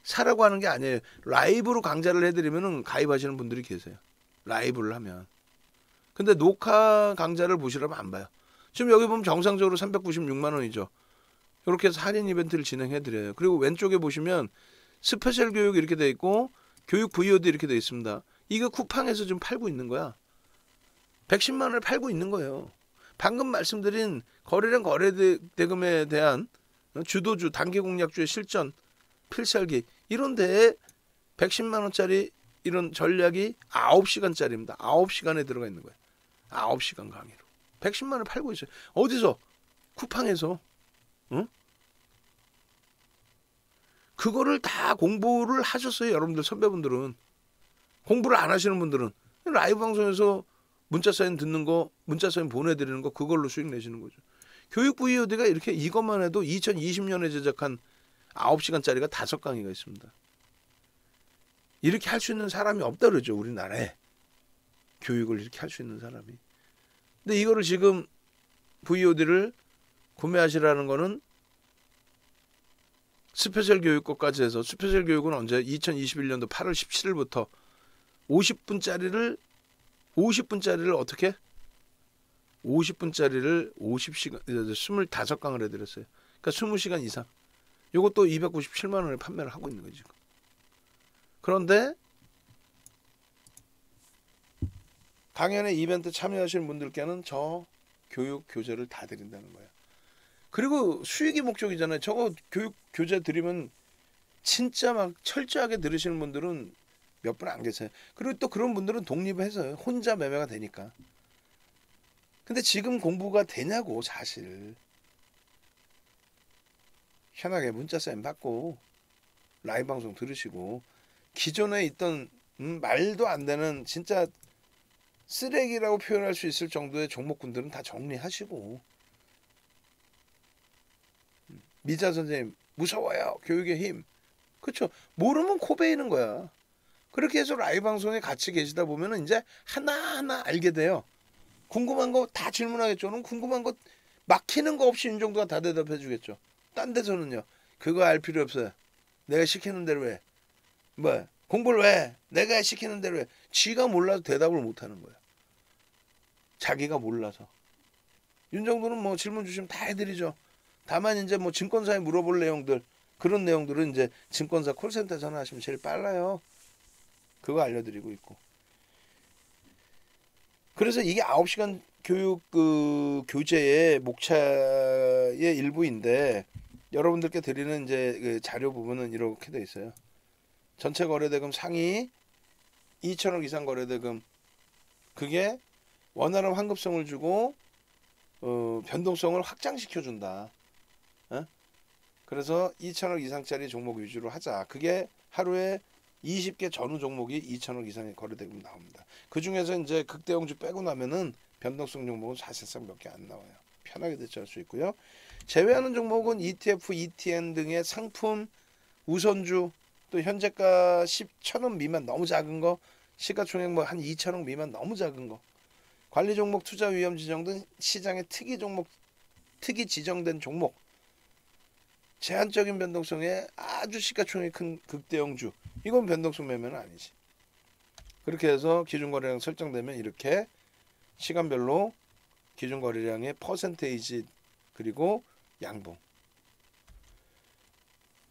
사라고 하는 게 아니에요. 라이브로 강좌를 해드리면 가입하시는 분들이 계세요. 라이브를 하면. 근데 녹화 강좌를 보시라면 안 봐요. 지금 여기 보면 정상적으로 396만 원이죠. 이렇게 해서 할인 이벤트를 진행해드려요. 그리고 왼쪽에 보시면 스페셜 교육 이렇게 돼 있고 교육 VOD 이렇게 돼 있습니다. 이거 쿠팡에서 지금 팔고 있는 거야. 110만 원을 팔고 있는 거예요. 방금 말씀드린 거래량 거래대금에 대한 주도주, 단기공략주의 실전, 필살기 이런 데에 110만 원짜리 이런 전략이 9시간짜리입니다. 9시간에 들어가 있는 거예요. 9시간 강의로. 110만 원을 팔고 있어요. 어디서? 쿠팡에서. 응? 그거를 다 공부를 하셨어요. 여러분들 선배분들은. 공부를 안 하시는 분들은 라이브 방송에서 문자 사인 듣는 거, 문자 사인 보내드리는 거 그걸로 수익 내시는 거죠. 교육 VOD가 이렇게 이것만 해도 2020년에 제작한 9시간짜리가 5강의가 있습니다. 이렇게 할 수 있는 사람이 없다 그러죠. 우리나라에. 교육을 이렇게 할 수 있는 사람이. 근데 이거를 지금 VOD를 구매하시라는 거는 스페셜 교육 것까지 해서 스페셜 교육은 언제? 2021년도 8월 17일부터 50분짜리를 어떻게? 50분짜리를 50시간 25강을 해드렸어요. 그러니까 20시간 이상. 이것도 297만 원에 판매를 하고 있는 거죠. 그런데 강연의 이벤트 참여하시는 분들께는 저 교육 교재를 다 드린다는 거예요. 그리고 수익이 목적이잖아요. 저거 교육 교재 드리면 진짜 막 철저하게 들으시는 분들은 몇 분 안 계세요. 그리고 또 그런 분들은 독립해서요. 혼자 매매가 되니까. 근데 지금 공부가 되냐고 사실. 편하게 문자 사인 받고 라이브 방송 들으시고 기존에 있던 말도 안 되는 진짜 쓰레기라고 표현할 수 있을 정도의 종목군들은 다 정리하시고 미자 선생님 무서워요. 교육의 힘. 그렇죠. 모르면 코 베이는 거야. 그렇게 해서 라이브 방송에 같이 계시다 보면은 이제 하나하나 알게 돼요. 궁금한 거 다 질문하겠죠. 궁금한 거 막히는 거 없이 윤정도가 다 대답해 주겠죠. 딴 데서는요. 그거 알 필요 없어요. 내가 시키는 대로 해. 뭐 공부를 왜? 내가 시키는 대로 해. 지가 몰라서 대답을 못 하는 거야. 자기가 몰라서. 윤정도는 뭐 질문 주시면 다 해드리죠. 다만 이제 뭐 증권사에 물어볼 내용들 그런 내용들은 이제 증권사 콜센터 전화하시면 제일 빨라요. 그거 알려드리고 있고. 그래서 이게 9시간 교육 교재의 목차의 일부인데 여러분들께 드리는 이제 그 자료 부분은 이렇게 돼 있어요. 전체 거래대금 상위 2천억 이상 거래대금 그게 원활한 환급성을 주고 변동성을 확장시켜 준다. 그래서 2천억 이상짜리 종목 위주로 하자. 그게 하루에 20개 전후 종목이 2천억 이상의 거래대금 나옵니다. 그 중에서 이제 극대형주 빼고 나면은 변동성 종목은 사실상 몇 개 안 나와요. 편하게 대처할 수 있고요. 제외하는 종목은 ETF, ETN 등의 상품 우선주 또 현재가 10,000원 미만 너무 작은 거, 시가총액 뭐 한 2,000억 미만 너무 작은 거, 관리 종목 투자 위험 지정된 시장의 특이 종목, 특이 지정된 종목, 제한적인 변동성에 아주 시가총액이 큰 극대형주, 이건 변동성 매매는 아니지. 그렇게 해서 기준거래량 설정되면 이렇게 시간별로 기준거래량의 퍼센테이지 그리고 양봉,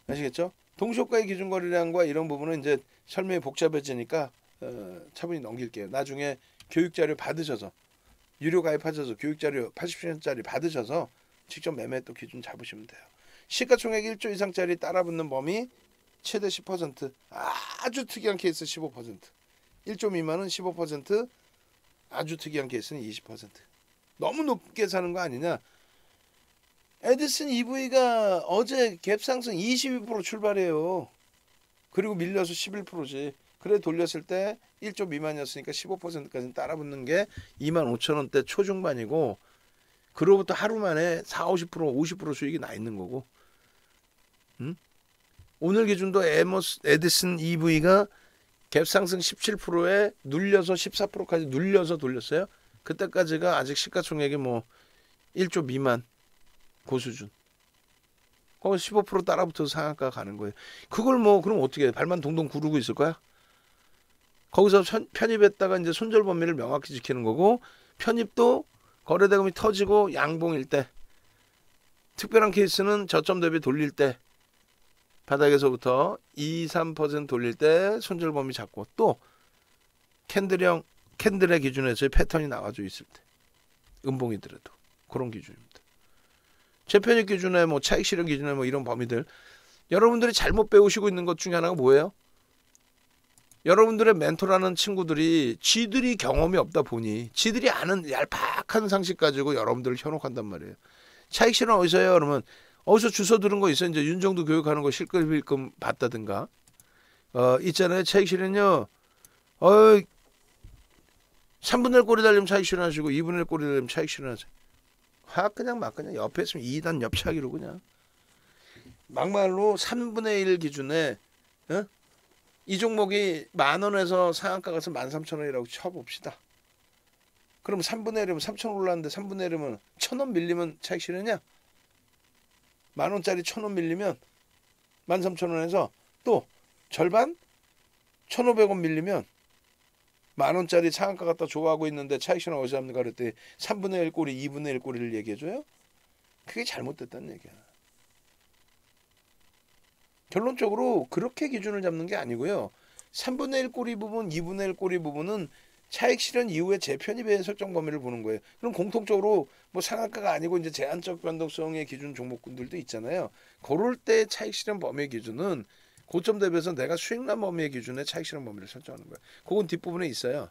아시겠죠? 동시효과의 기준거래량과 이런 부분은 이제 설명이 복잡해지니까 차분히 넘길게요. 나중에 교육자료 받으셔서, 유료 가입하셔서 교육자료 80시간짜리 받으셔서 직접 매매 또 기준 잡으시면 돼요. 시가총액 1조 이상짜리 따라붙는 범위 최대 10%, 아주 특이한 케이스 15%, 1조 미만은 15%, 아주 특이한 케이스는 20%. 너무 높게 사는 거 아니냐. 에디슨 EV가 어제 갭 상승 22% 출발해요. 그리고 밀려서 11%지. 그래 돌렸을 때 1조 미만이었으니까 15%까지는 따라붙는 게 25,000원대 초중반이고, 그로부터 하루 만에 40, 50% 50% 수익이 나 있는 거고. 응? 오늘 기준도 에디슨 EV가 갭 상승 17%에 눌려서 14%까지 눌려서 돌렸어요. 그때까지가 아직 시가총액이 뭐 1조 미만 고수준. 거기 15% 따라붙어서 상한가 가는 거예요. 그걸 뭐 그럼 어떻게 해? 발만 동동 구르고 있을 거야? 거기서 편입했다가 이제 손절 범위를 명확히 지키는 거고, 편입도 거래대금이 터지고 양봉일 때, 특별한 케이스는 저점 대비 돌릴 때, 바닥에서부터 2, 3% 돌릴 때 손절 범위 잡고, 또 캔들의 기준에서의 패턴이 나와져 있을 때, 음봉이더라도 그런 기준입니다. 재편입 기준에 뭐 차익 실현 기준에 뭐 이런 범위들, 여러분들이 잘못 배우시고 있는 것 중에 하나가 뭐예요? 여러분들의 멘토라는 친구들이 지들이 경험이 없다 보니 지들이 아는 얄팍한 상식 가지고 여러분들을 현혹한단 말이에요. 차익 실현 어디서 해요? 그러면 어디서 주워 들은 거 있어요? 이제 윤정도 교육하는 거 실끌실끔 봤다든가. 있잖아요. 차익 실현요. 3분의 1 꼬리 달리면 차익 실현하시고 2분의 1 꼬리 달리면 차익 실현하세요. 그냥 막 그냥 옆에 있으면 2단 옆차기로 그냥. 막말로 3분의 1 기준에 이 종목이 10,000원에서 상한가 가서 13,000원이라고 쳐봅시다. 그럼 3분의 1이면 3,000원 올랐는데 3분의 1이면 1,000원 밀리면 차익 실현이냐? 10,000원짜리 1,000원 밀리면 13,000원에서 또 절반 1,500원 밀리면 10,000원짜리 상한가 갖다 좋아하고 있는데 차익 실현 어디서 합니까? 그랬더니 3분의 1 꼬리, 2분의 1 꼬리를 얘기해줘요? 그게 잘못됐다는 얘기야. 결론적으로 그렇게 기준을 잡는 게 아니고요. 3분의 1 꼬리 부분, 2분의 1 꼬리 부분은 차익 실현 이후에 재편입의 설정 범위를 보는 거예요. 그럼 공통적으로 뭐 상한가가 아니고 이제 제한적 변동성의 기준 종목군들도 있잖아요. 그럴 때 차익 실현 범위 기준은 고점 대비해서 내가 수익난 범위의 기준에 차익 실현 범위를 설정하는 거예요. 그건 뒷부분에 있어요.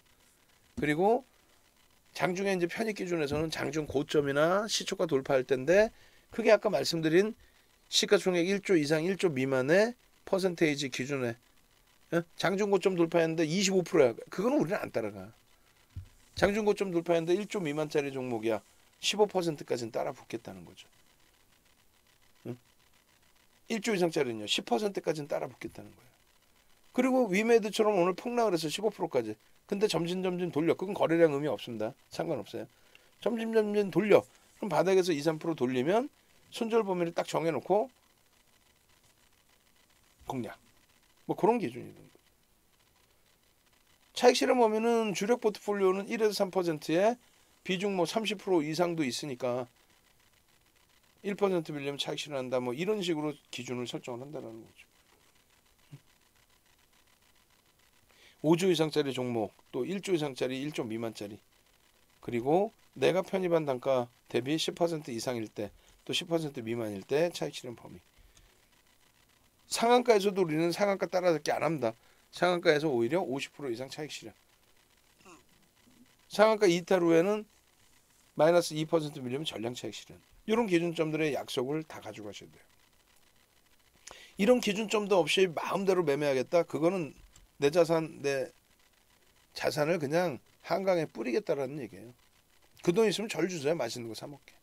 그리고 장중에 이제 편입 기준에서는 장중 고점이나 시초가 돌파할 때인데, 그게 아까 말씀드린 시가총액 1조 이상 1조 미만의 퍼센테이지 기준에 장중 고점 돌파했는데 25%야. 그거는 우리는 안 따라가. 장중 고점 돌파했는데 1조 미만짜리 종목이야. 15%까지는 따라 붙겠다는 거죠. 1조 이상짜리는요. 10%까지는 따라 붙겠다는 거예요. 그리고 위메드처럼 오늘 폭락을 해서 15%까지. 근데 점점 돌려. 그건 거래량 의미 없습니다. 상관없어요. 점점 돌려. 그럼 바닥에서 2, 3% 돌리면 손절 범위를 딱 정해놓고 공략. 뭐 그런 기준이든. 차익 실현 범위는 주력 포트폴리오는 1에서 3%에 비중 뭐 30% 이상도 있으니까 1% 밀리면 차익 실현한다. 뭐 이런 식으로 기준을 설정을 한다는 거죠. 5조 이상짜리 종목, 또 1조 이상짜리, 1조 미만짜리, 그리고 내가 편입한 단가 대비 10% 이상일 때, 또 10% 미만일 때 차익 실현 범위. 상한가에서도 우리는 상한가 따라잡기 안 합니다. 상한가에서 오히려 50% 이상 차익 실현. 상한가 이탈 후에는 마이너스 2% 밀리면 전량 차익 실현. 이런 기준점들의 약속을 다 가져가셔야 돼요. 이런 기준점도 없이 마음대로 매매하겠다? 그거는 내 자산을 그냥 한강에 뿌리겠다라는 얘기예요. 그 돈 있으면 절 주세요. 맛있는 거 사 먹게.